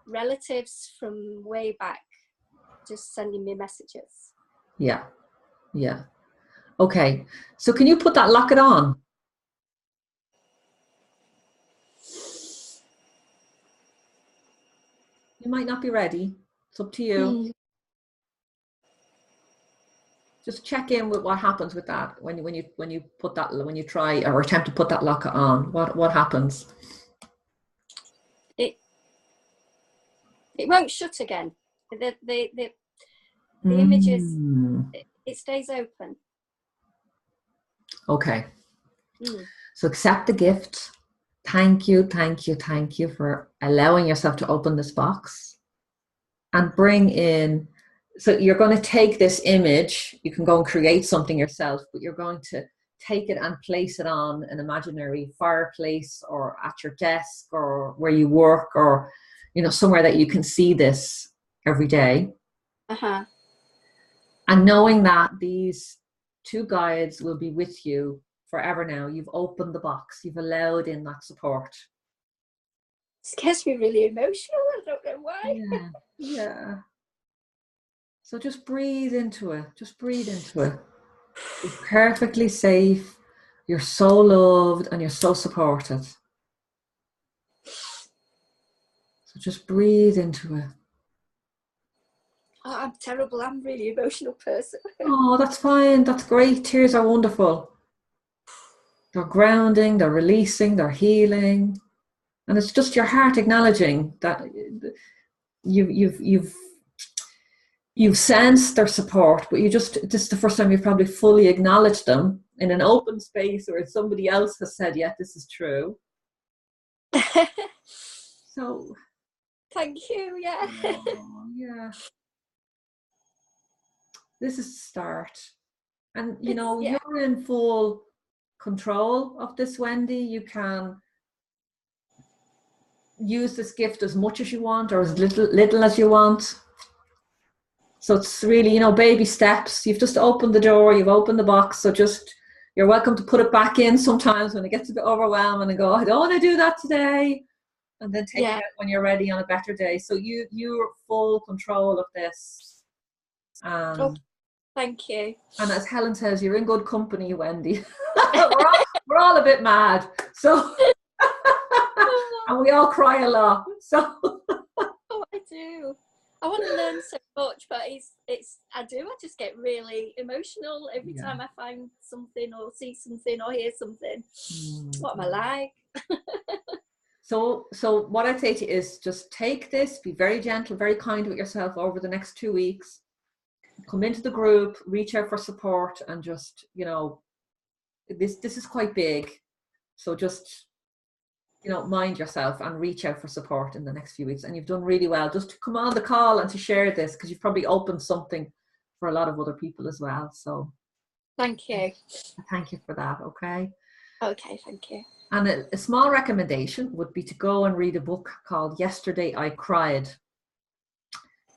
S3: relatives from way back just sending me messages.
S1: Yeah. Yeah. Okay. So can you put that locket on? You might not be ready. It's up to you.
S3: Mm.
S1: Just check in with what happens with that when you put that, when you try or attempt to put that locket on. What happens?
S3: It won't shut again. The images, it stays open.
S1: Okay.
S3: Mm.
S1: So accept the gift. Thank you for allowing yourself to open this box and bring in. So you're going to take this image. You can go and create something yourself, but you're going to take it and place it on an imaginary fireplace or at your desk or where you work or, somewhere that you can see this every day.
S3: Uh-huh.
S1: And knowing that these two guides will be with you forever now. You've opened the box. You've allowed in that support.
S3: It gets me really emotional. I don't know why.
S1: Yeah. So just breathe into it. You're perfectly safe. You're so loved and you're so supported. So just breathe into it.
S3: Oh, I'm terrible. I'm a really emotional person.
S1: Oh, that's fine. That's great. Tears are wonderful. They're grounding, they're releasing, they're healing. And it's just your heart acknowledging that you've sensed their support, but this is the first time you've probably fully acknowledged them in an open space where somebody else has said, yeah, this is true. So
S3: thank you. Yeah.
S1: Yeah. This is the start. And
S3: Yeah.
S1: you're in full control of this, Wendy. You can use this gift as much as you want or as little as you want. So it's really, baby steps. You've just opened the door, you've opened the box. So you're welcome to put it back in sometimes when it gets a bit overwhelming and go, I don't want to do that today. And then take it out when you're ready on a better day. So you're full control of this.
S3: Thank you.
S1: And as Helen says, you're in good company, Wendy. we're all a bit mad. So And we all cry a lot. So
S3: Oh, I do. I want to learn so much, but I just get really emotional every time I find something or see something or hear something. What am I like?
S1: So what I'd say to you is just take this, be very gentle, very kind with yourself over the next 2 weeks. Come into the group, reach out for support, and just, you know, this is quite big. So just, you know, mind yourself and reach out for support in the next few weeks. And you've done really well just to come on the call and to share this, because you've probably opened something for a lot of other people as well. So
S3: thank you.
S1: Thank you for that. Okay.
S3: Okay, thank you.
S1: And a small recommendation would be to go and read a book called Yesterday I Cried.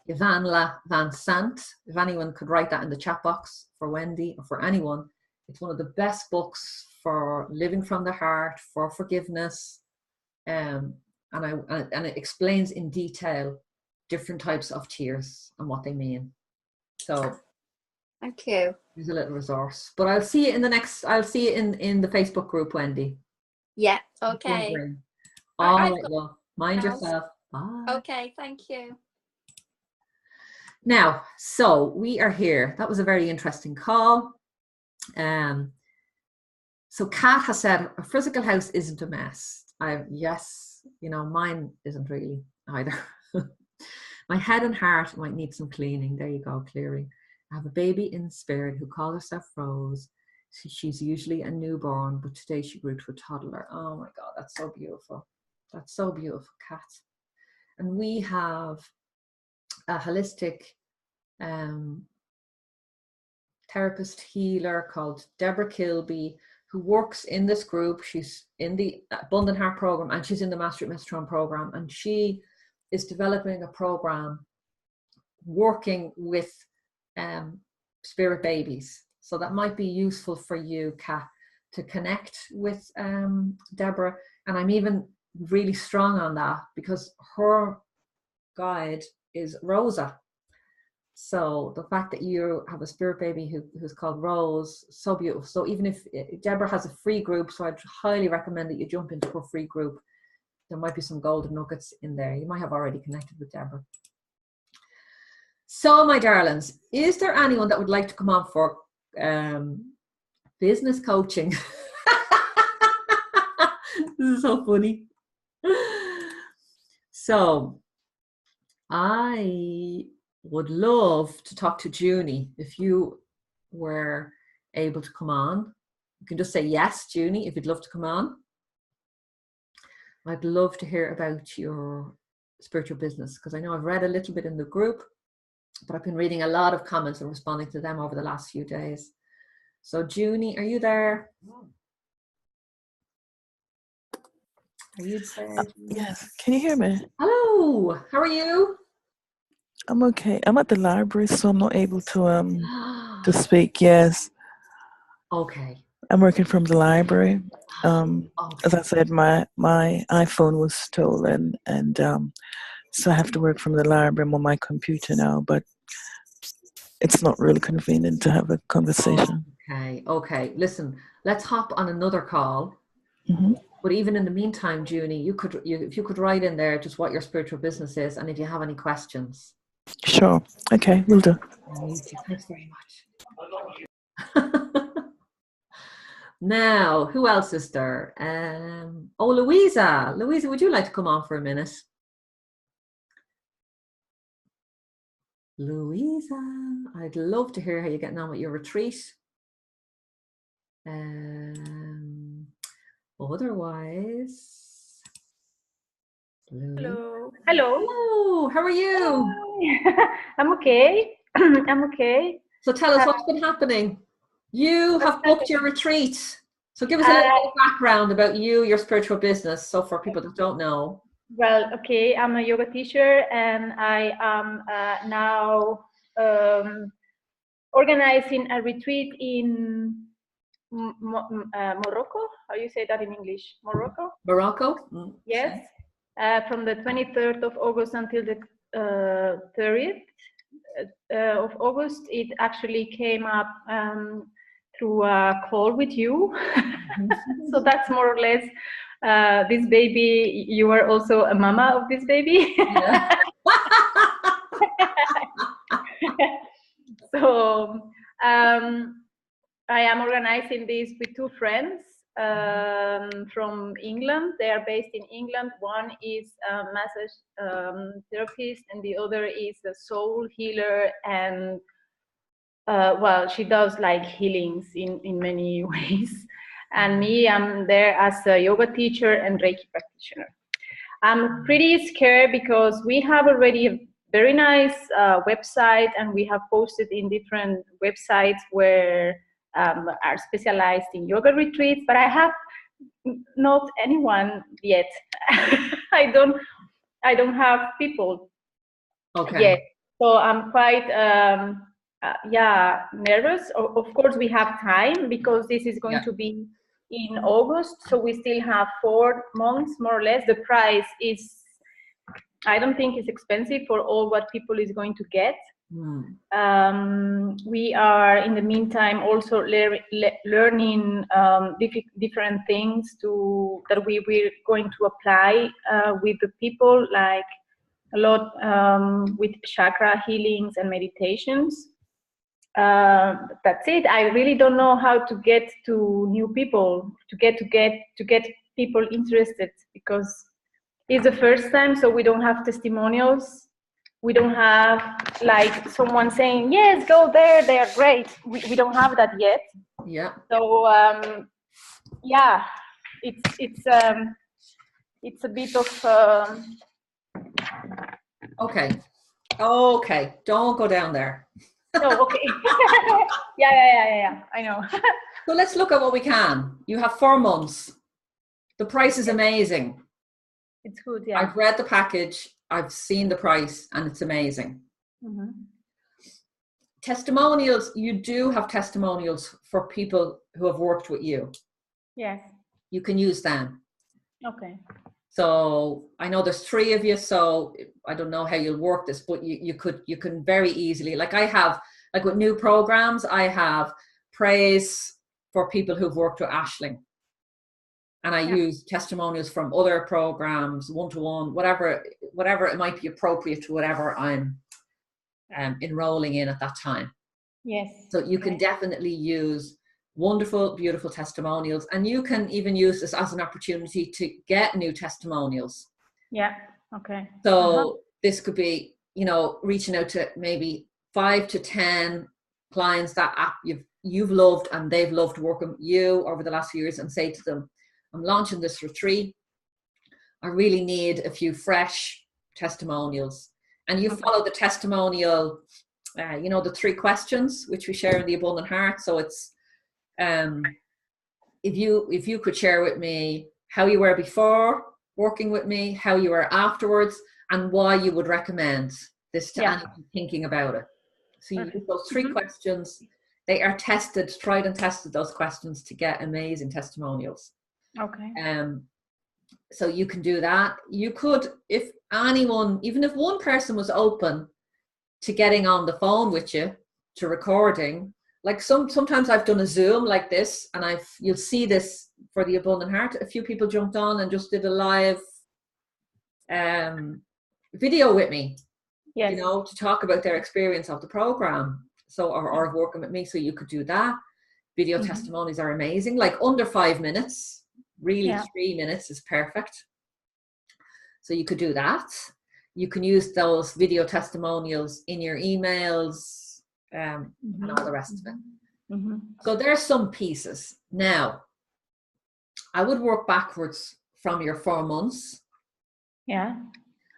S1: Ivanla Van Sant. If anyone could write that in the chat box for Wendy or for anyone, it's one of the best books for living from the heart, for forgiveness. And it explains in detail different types of tears and what they mean. So
S3: thank you.
S1: There's a little resource. But I'll see you in the next, I'll see you in the Facebook group, Wendy.
S3: Yeah, okay.
S1: All right, well, mind yourself. Bye.
S3: Okay, thank you.
S1: Now, so we are here. That was a very interesting call. So Kat has said, a physical house isn't a mess. Yes, you know, mine isn't really either. My head and heart might need some cleaning. There you go, clearing. I have a baby in spirit who calls herself Rose. She's usually a newborn, but today she grew to a toddler. Oh my God, that's so beautiful. That's so beautiful, Kat. And we have a holistic therapist healer called Deborah Kilby, who works in this group. She's in the Abundant Heart program and she's in the Master at Mestron program, and she is developing a program working with spirit babies. So that might be useful for you, Kat, to connect with Deborah. And I'm even really strong on that because her guide is Rosa. So the fact that you have a spirit baby who's called Rose, so beautiful. So even if Deborah has a free group, so I'd highly recommend that you jump into her free group. There might be some golden nuggets in there. You might have already connected with Deborah. So my darlings, is there anyone that would like to come on for business coaching? This is so funny. So I would love to talk to Junie. If you were able to come on, you can just say yes, Junie, if you'd love to come on. I'd love to hear about your spiritual business, because I know I've read a little bit in the group, but I've been reading a lot of comments and responding to them over the last few days. So Junie, are you there? Are you there?
S4: Yes. Can you hear me?
S1: Hello. How are you?
S4: I'm okay. I'm at the library, so I'm not able to speak. Yes.
S1: Okay.
S4: I'm working from the library.
S1: Okay.
S4: As I said, my iPhone was stolen, and so I have to work from the library. I'm on my computer now, but it's not really convenient to have a conversation.
S1: Okay. Listen, let's hop on another call. Mm-hmm. But even in the meantime, Junie, if you could write in there just what your spiritual business is, and if you have any questions.
S4: Sure. Okay, will do.
S1: Thanks very much. Now, who else is there? Louisa. Louisa, would you like to come on for a minute? Louisa, I'd love to hear how you're getting on with your retreat. Otherwise,
S5: Hello.
S1: Hello. How are you?
S5: I'm okay. I'm okay.
S1: So tell us what's been happening. You have booked your retreat. So give us a little bit of background about you, your spiritual business. So for people that don't know.
S5: Well, okay. I'm a yoga teacher, and I am now organizing a retreat in Morocco. How do you say that in English? Morocco?
S1: Morocco?
S5: Yes. From the 23rd of August until the 30th of August. It actually came up through a call with you. So that's more or less This baby, you are also a mama of this baby.
S1: Yeah.
S5: So I am organizing this with two friends from England. They are based in England. One is a massage therapist, and the other is a soul healer. And well, she does like healings in many ways. And me, I'm there as a yoga teacher and Reiki practitioner. I'm pretty scared because we have already a very nice website, and we have posted in different websites where are specialized in yoga retreats, but I have not anyone yet. I don't have people yet, so I'm quite nervous. Of course, we have time because this is going to be in August, so we still have 4 months more or less. The price is, I don't think it's expensive for all what people is going to get. We are in the meantime also learning different things that we're going to apply with the people, like a lot with chakra healings and meditations. That's it. I really don't know how to get to new people, to get people interested, because it's the first time, so we don't have testimonials. We don't have like someone saying, yes, go there, they are great. We don't have that yet.
S1: Yeah.
S5: So yeah, it's a bit of
S1: Okay, don't go down there.
S5: Oh, okay. Yeah, I know.
S1: So let's look at what we can. You have 4 months. The price is amazing.
S5: It's good, yeah.
S1: I've read the package, I've seen the price, and it's amazing. Testimonials, you do have testimonials for people who have worked with you.
S5: Yes.
S1: You can use them.
S5: Okay.
S1: So I know there's 3 of you, so I don't know how you'll work this, but you can very easily, like I have, like with new programs, I have praise for people who've worked with Aisling. And I use testimonials from other programs, one-to-one, whatever it might be appropriate to whatever I'm enrolling in at that time.
S5: Yes.
S1: So you can definitely use wonderful, beautiful testimonials, and you can even use this as an opportunity to get new testimonials.
S5: Yeah. Okay.
S1: So this could be, reaching out to maybe 5 to 10 clients that you've loved and they've loved working with you over the last few years, and say to them, I'm launching this retreat. I really need a few fresh testimonials. And you follow the testimonial, the 3 questions which we share in the Abundant Heart. So it's if you could share with me how you were before working with me, how you were afterwards, and why you would recommend this to anyone thinking about it. So you use those 3 questions. They are tried and tested, those questions, to get amazing testimonials.
S5: Okay.
S1: So you can do that. You could, if anyone, even if one person was open to getting on the phone with you, to recording, like sometimes I've done a Zoom like this, and you'll see this for the Abundant Heart. A few people jumped on and just did a live video with me, to talk about their experience of the program. So, or working with me. So you could do that. Video testimonies are amazing, like under 5 minutes. Really, 3 minutes is perfect. So you could do that. You can use those video testimonials in your emails and all the rest of it. So there's some pieces. Now, I would work backwards from your 4 months.
S5: Yeah.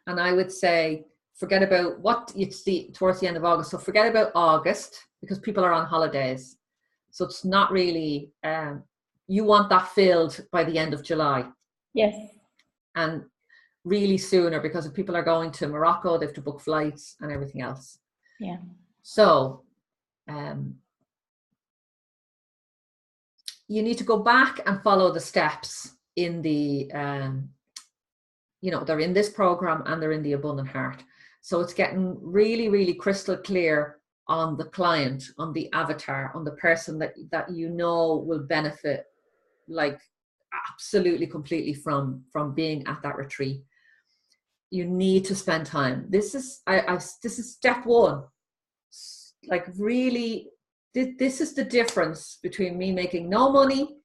S1: And I would say, forget about what you see towards the end of August. So forget about August, because people are on holidays. So it's not really, you want that filled by the end of July.
S5: Yes.
S1: And really sooner, because if people are going to Morocco, they have to book flights and everything else.
S5: Yeah.
S1: So you need to go back and follow the steps in the, they're in this program and they're in the Abundant Heart. So it's getting really, really crystal clear on the client, on the avatar, on the person that will benefit like absolutely completely from being at that retreat. You need to spend time. This is this is step one. Like really, this is the difference between me making no money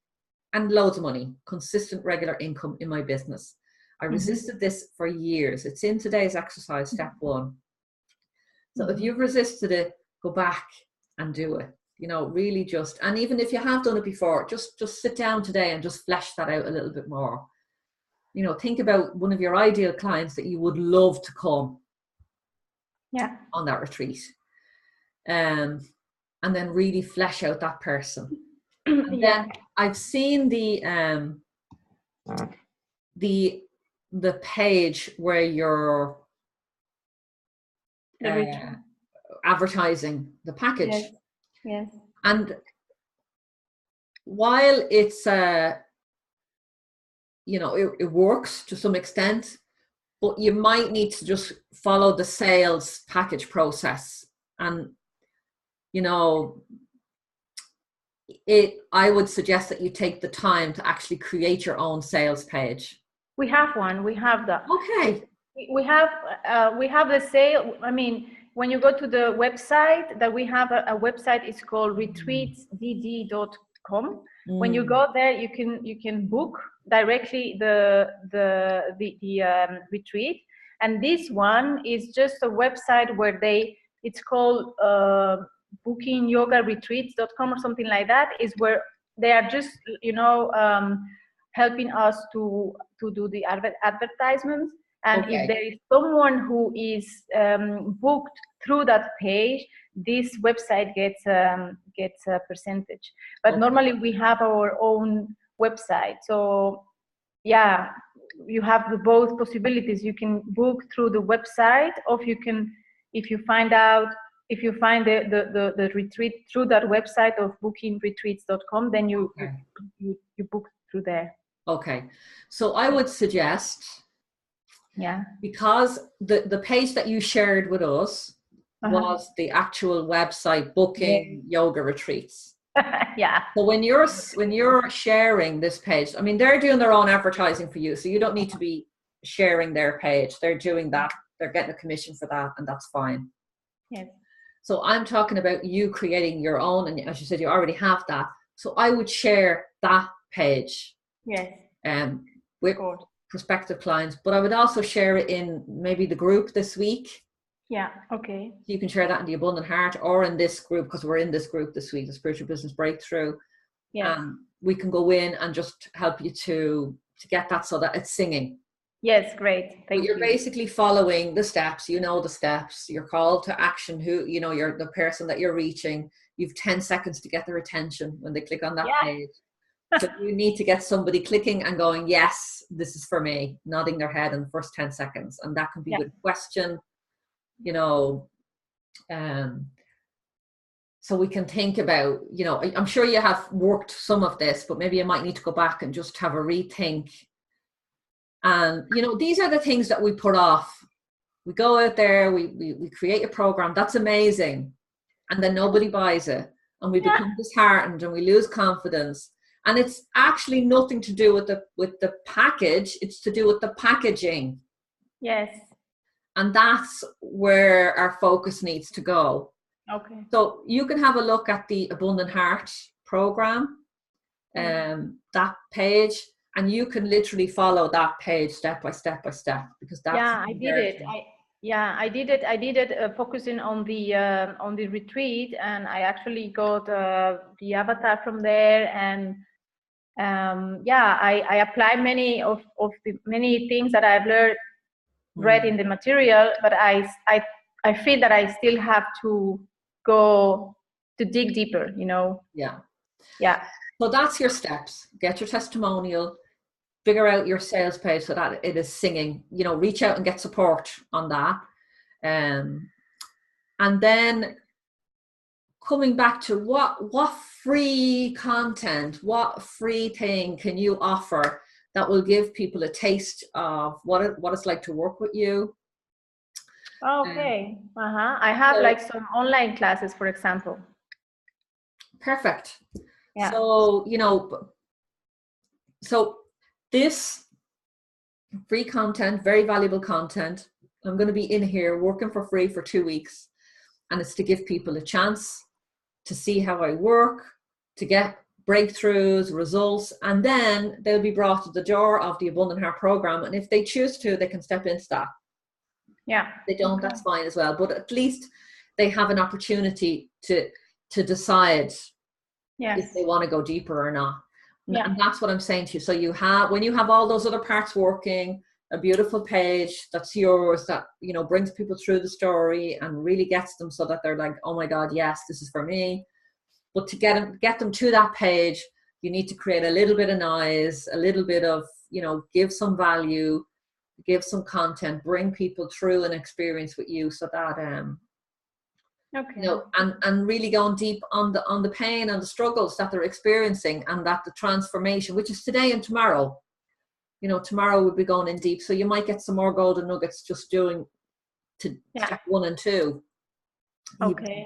S1: and loads of money, consistent regular income in my business. I resisted this for years. It's in today's exercise, step one. So if you've resisted it, go back and do it. You know, really just, and even if you have done it before, just sit down today and just flesh that out a little bit more. You know, think about one of your ideal clients that you would love to come on that retreat. And then really flesh out that person. And then I've seen the page where you're advertising the package.
S5: Yes.
S1: And while it's you know, it works to some extent, but you might need to just follow the sales package process. And you know, I would suggest that you take the time to actually create your own sales page.
S5: We have one. We have that.
S1: Okay.
S5: We have the sale. I mean, when you go to the website, that we have a website. It's called retreatsdd.com. When you go there, you can book directly the retreat. And this one is just a website where it's called bookingyogaretreats.com or something like that, is where they are just, you know, helping us to do the advertisements. And if there is someone who is booked through that page, this website gets a percentage. But normally we have our own website. So yeah, you have both possibilities. You can book through the website, or you can, if you find the retreat through that website of bookingretreats.com, then you book through there.
S1: Okay. So I would suggest, because the page that you shared with us was the actual website, Booking Yoga Retreats. So when you're sharing this page, I mean, they're doing their own advertising for you, so you don't need to be sharing their page. They're doing that. They're getting a commission for that, and that's fine.
S5: Yes.
S1: So I'm talking about you creating your own, and as you said, you already have that. So I would share that page.
S5: Yes.
S1: With prospective clients, but I would also share it in maybe the group this week.
S5: Yeah. Okay.
S1: You can share that in the Abundant Heart or in this group, because we're in this group this week, the Spiritual Business Breakthrough.
S5: Yeah.
S1: We can go in and just help you to get that so that it's singing.
S5: Yes, great. Thank you.
S1: You're basically following the steps. You know the steps. Your call to action. Who you know, you're the person that you're reaching. You've 10 seconds to get their attention when they click on that page. So you need to get somebody clicking and going, yes, this is for me, nodding their head in the first 10 seconds. And that can be with a question, you know. So we can think about, you know, I'm sure you have worked some of this, but maybe you might need to go back and just have a rethink. And, you know, these are the things that we put off. We go out there, we create a program, that's amazing. And then nobody buys it. And we become disheartened and we lose confidence. And it's actually nothing to do with the package. It's to do with the packaging.
S5: Yes.
S1: And that's where our focus needs to go.
S5: Okay.
S1: So you can have a look at the Abundant Heart program, that page, and you can literally follow that page step by step by step, because that's
S5: I did it. I did it focusing on the retreat, and I actually got the avatar from there, and I apply many of the many things that I've read in the material, but I feel that I still have to go to dig deeper, you know.
S1: Yeah. So that's your steps. Get your testimonial, figure out your sales page so that it is singing, you know, reach out and get support on that. And then coming back to what free content, what free thing can you offer that will give people a taste of what it's like to work with you?
S5: Okay. I have like some online classes, for example.
S1: Perfect.
S5: Yeah.
S1: So, you know, So this free content, very valuable content, I'm going to be in here working for free for 2 weeks, and it's to give people a chance to see how I work, to get breakthroughs, results, and then they'll be brought to the door of the Abundant Heart program, and if they choose to, they can step into that.
S5: Yeah.
S1: If they don't, that's fine as well, but at least they have an opportunity to decide if they want to go deeper or not.
S5: Yeah.
S1: And that's what I'm saying to you. So you have, when you have all those other parts working, a beautiful page that's yours, that, you know, brings people through the story and really gets them so that they're like, oh my God, yes, this is for me. But to get them to that page, you need to create a little bit of noise, a little bit of, you know, give some value, give some content, bring people through an experience with you, so that you know, and really going deep on the pain and the struggles that they're experiencing, and that the transformation, which is today and tomorrow. You know, tomorrow we'll be going in deep, so you might get some more golden nuggets just doing to step 1 and 2.
S5: Okay.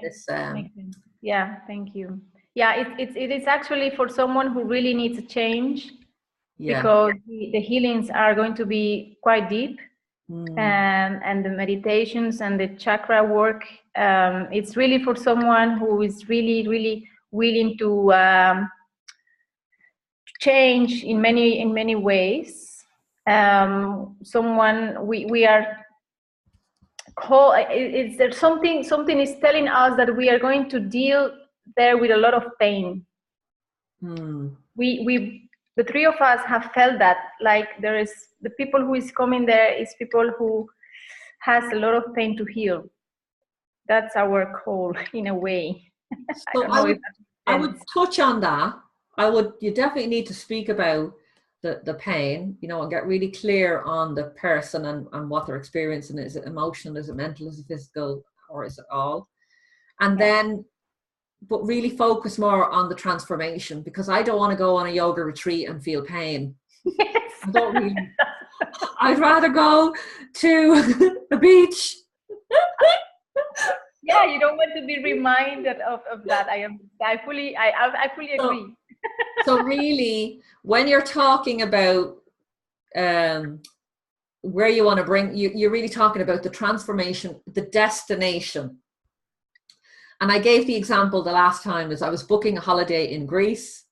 S5: Yeah, thank you. Yeah, it is actually for someone who really needs a change, because the healings are going to be quite deep, and the meditations and the chakra work, it's really for someone who is really, really willing to change in many ways. Someone we are call, is there something is telling us that we are going to deal there with a lot of pain. We the three of us have felt that, like, there is the people who is coming there is people who has a lot of pain to heal. That's our call in a way.
S1: So I would touch on that. You definitely need to speak about the pain, you know, and get really clear on the person and what they're experiencing. Is it emotional? Is it mental? Is it physical? Or is it all? And then, but really focus more on the transformation, because I don't want to go on a yoga retreat and feel pain.
S5: Yes.
S1: I don't really. I'd rather go to the beach.
S5: Yeah, you don't want to be reminded of that. I fully agree.
S1: So really, when you're talking about where you want to bring, you're really talking about the transformation, the destination. And I gave the example the last time, is I was booking a holiday in Greece,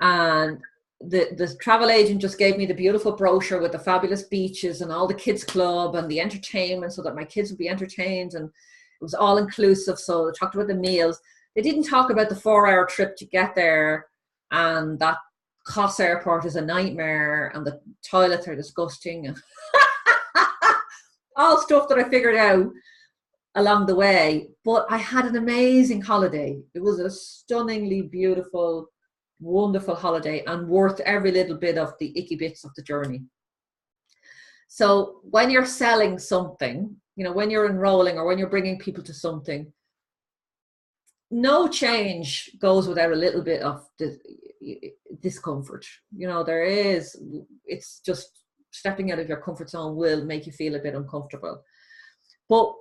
S1: and the travel agent just gave me the beautiful brochure with the fabulous beaches and all the kids club and the entertainment, so that my kids would be entertained, and it was all inclusive. So they talked about the meals. They didn't talk about the 4-hour trip to get there, and that Kos airport is a nightmare, and the toilets are disgusting, and all stuff that I figured out along the way. But I had an amazing holiday. It was a stunningly beautiful, wonderful holiday, and worth every little bit of the icky bits of the journey. So when you're selling something, you know, when you're enrolling or when you're bringing people to something, no change goes without a little bit of discomfort. You know, it's just stepping out of your comfort zone will make you feel a bit uncomfortable. But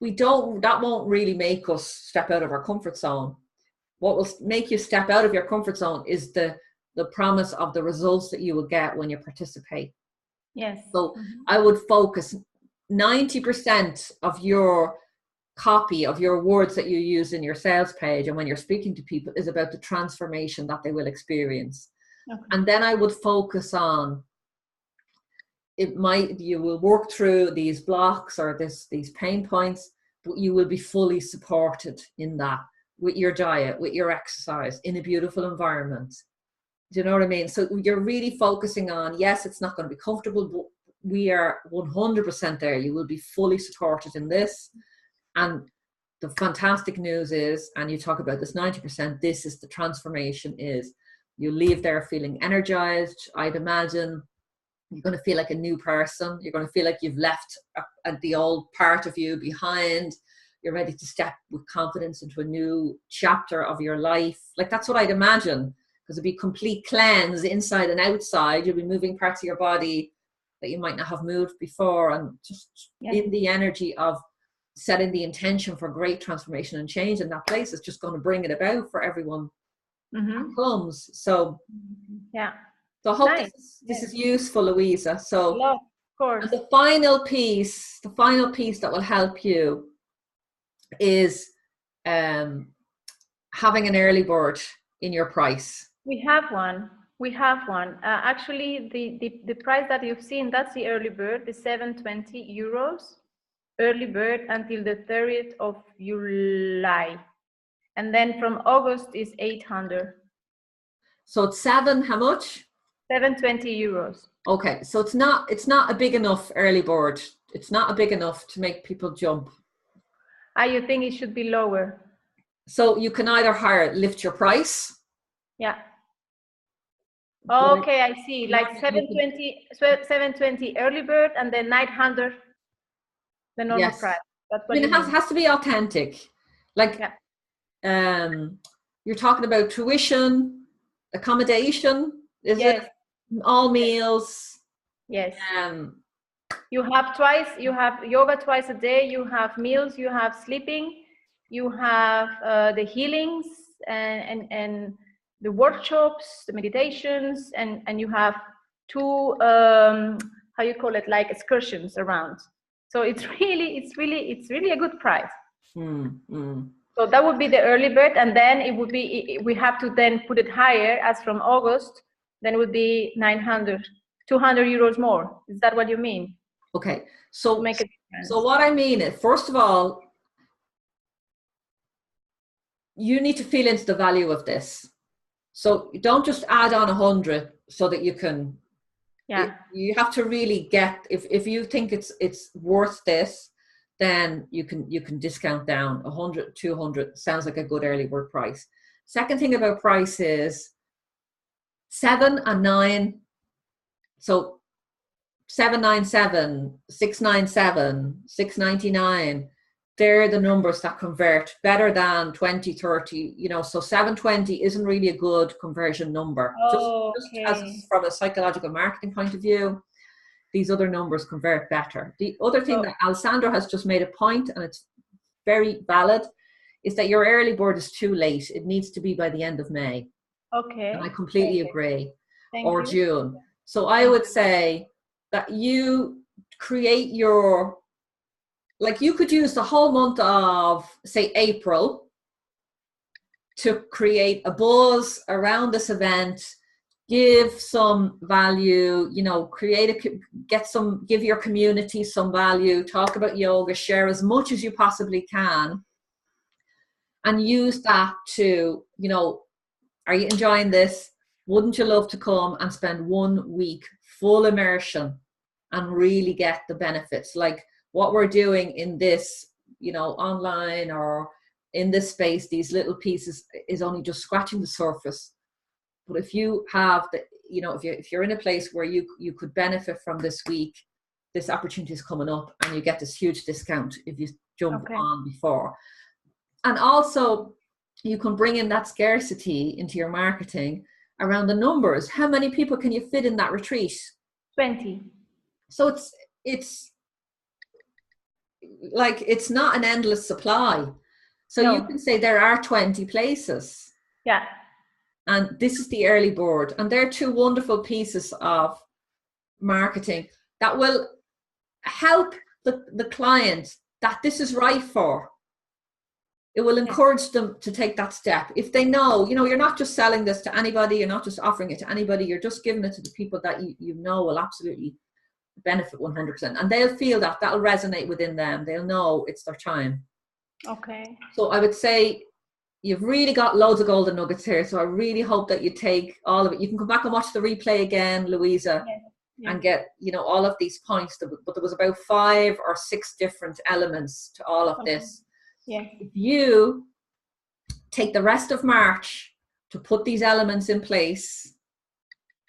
S1: that won't really make us step out of our comfort zone. What will make you step out of your comfort zone is the promise of the results that you will get when you participate.
S5: Yes.
S1: So I would focus 90% of your copy, of your words that you use in your sales page and when you're speaking to people, is about the transformation that they will experience. Okay. And then I would focus on, you will work through these blocks or these pain points, but you will be fully supported in that, with your diet, with your exercise, in a beautiful environment. Do you know what I mean? So you're really focusing on, yes, it's not going to be comfortable, but we are 100% there. You will be fully supported in this. And the fantastic news is, and you talk about this 90%, this is the transformation, is you leave there feeling energized. I'd imagine you're going to feel like a new person. You're going to feel like you've left the old part of you behind. You're ready to step with confidence into a new chapter of your life. Like, that's what I'd imagine, because it'd be complete cleanse inside and outside. You'll be moving parts of your body that you might not have moved before, and just in the energy of setting the intention for great transformation and change in that place is just going to bring it about for everyone who comes. So So I hope
S5: Nice.
S1: this is useful, Louisa. So
S5: Love, of course.
S1: and the final piece that will help you is having an early bird in your price.
S5: We have one. We have one. Actually, the price that you've seen, that's the early bird, the 720 euros, early bird until the 30th of July. And then from August is 800.
S1: So it's how much?
S5: 720 euros.
S1: Okay, so it's not a big enough early bird. It's not big enough to make people jump.
S5: You think it should be lower?
S1: So you can either lift your price.
S5: Yeah. Okay, I see. Like 720 early bird and then 900 the normal price. That's what
S1: it has to be authentic. Like you're talking about tuition, accommodation, is it? All meals.
S5: Yes. You have yoga twice a day, you have meals, you have sleeping, you have the healings and the workshops, the meditations, and you have 2 how you call it, like excursions around. So it's really a good price. So that would be the early bird, and then it would be, we have to then put it higher as from August, then it would be 900, 200 euros more. Is that what you mean?
S1: Okay, so
S5: make a difference.
S1: So what I mean is, first of all, you need to feel into the value of this. So you don't just add on 100 so that you can. You have to really get, if you think it's worth this, then you can discount down 100, 200. Sounds like a good early bird price. Second thing about price is 7 and 9. So 797, 697, 699, they're the numbers that convert better than 20, 30, so 720 isn't really a good conversion number. Just as from a psychological marketing point of view, these other numbers convert better. The other thing that Alessandro has just made a point, and it's very valid, is that your early bird is too late. It needs to be by the end of May.
S5: Okay.
S1: And I completely agree.
S5: Thank you.
S1: June. So I would say that you create you could use the whole month of, say, April to create a buzz around this event, give some value, give your community some value, talk about yoga, share as much as you possibly can, and use that to, are you enjoying this? Wouldn't you love to come and spend 1 week full immersion and really get the benefits? Like what we're doing in this, online or in this space, these little pieces is only just scratching the surface. But if you have if you're in a place where you could benefit from this week, this opportunity is coming up and you get this huge discount if you jump on before. And also you can bring in that scarcity into your marketing around the numbers. How many people can you fit in that retreat?
S5: 20.
S1: So it's like, it's not an endless supply. So you can say there are 20 places.
S5: Yeah.
S1: And this is the early bird. And they're 2 wonderful pieces of marketing that will help the client that this is right for. It will encourage them to take that step. If they know, you're not just selling this to anybody, you're not just offering it to anybody, you're just giving it to the people that you know will absolutely benefit 100%. And they'll feel that'll resonate within them. They'll know it's their time.
S5: Okay.
S1: So I would say you've really got loads of golden nuggets here. So I really hope that you take all of it. You can come back and watch the replay again, Louisa, and get, all of these points. But there was about 5 or 6 different elements to all of this.
S5: Yeah.
S1: If you take the rest of March to put these elements in place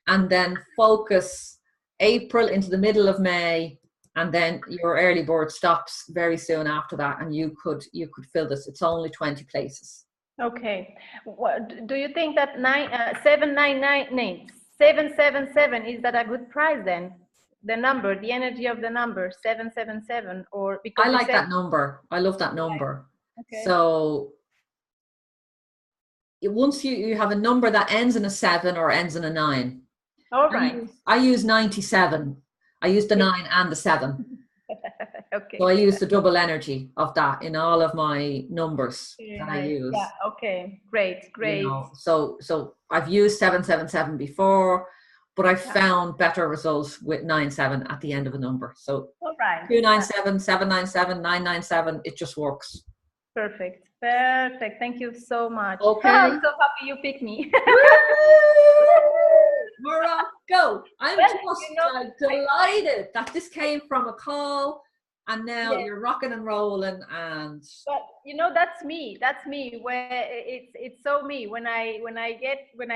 S1: and then focus April into the middle of May, and then your early bird stops very soon after that, and you could fill this. It's only 20 places.
S5: Okay. Do you think that 777 is that a good price then? The number, the energy of the number 777, or because
S1: I like that number. I love that number.
S5: Okay.
S1: So once you have a number that ends in a 7 or ends in a 9,
S5: All right.
S1: I use 97. I use the 9 and the 7.
S5: Okay.
S1: So I use the double energy of that in all of my numbers that I use.
S5: Yeah. Okay. Great. Great.
S1: You know, so I've used 777 before, but I found better results with 97 at the end of a number. So
S5: all right.
S1: 297, 797, 997, it just works.
S5: Perfect. Perfect. Thank you so much.
S1: Okay.
S5: Oh, I'm so happy you picked me.
S1: Morocco. I'm
S5: Well,
S1: just
S5: you know,
S1: delighted that this came from a call and now
S5: Yes.
S1: you're rocking and rolling and
S5: But you know, that's me. That's me. Where it's so me. When I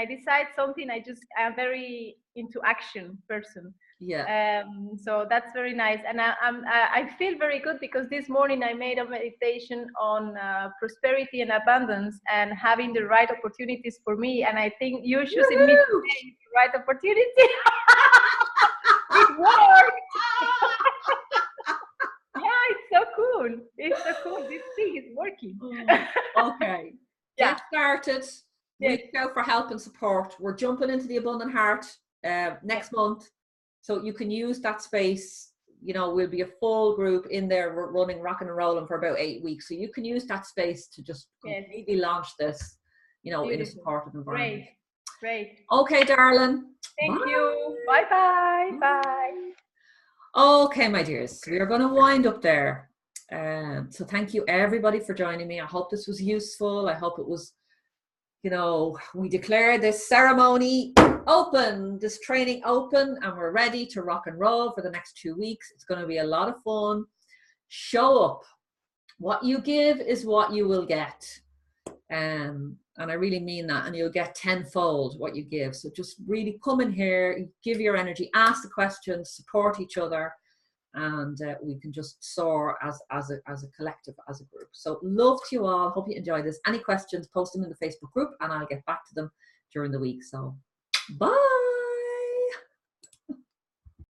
S5: decide something, I'm very into action person.
S1: yeah.
S5: So that's very nice, and I feel very good because this morning I made a meditation on prosperity and abundance and having the right opportunities for me. And I think you choosing me today is the right opportunity. It worked. Yeah, it's so cool. It's so cool. This thing is working.
S1: Okay.
S5: Yeah.
S1: Get started.
S5: Yes.
S1: Reach out for help and support. We're jumping into the Abundant Heart next month. So you can use that space. You know, we'll be a full group in there running, rocking and rolling for about 8 weeks. So you can use that space to just completely launch this, you know, in a supportive environment.
S5: Great.
S1: Okay, darling.
S5: Thank you. Bye-bye. Bye.
S1: Okay, my dears, we are going to wind up there. So thank you everybody for joining me. I hope this was useful. I hope it was, you know, we declare this ceremony open, this training open, and we're ready to rock and roll for the next 2 weeks. It's going to be a lot of fun. Show up. What you give is what you will get. And I really mean that. And you'll get tenfold what you give. So just really come in here, give your energy, ask the questions, support each other, and we can just soar as a collective, as a group. So love to you all. Hope you enjoy this. Any questions, post them in the Facebook group and I'll get back to them during the week. So bye.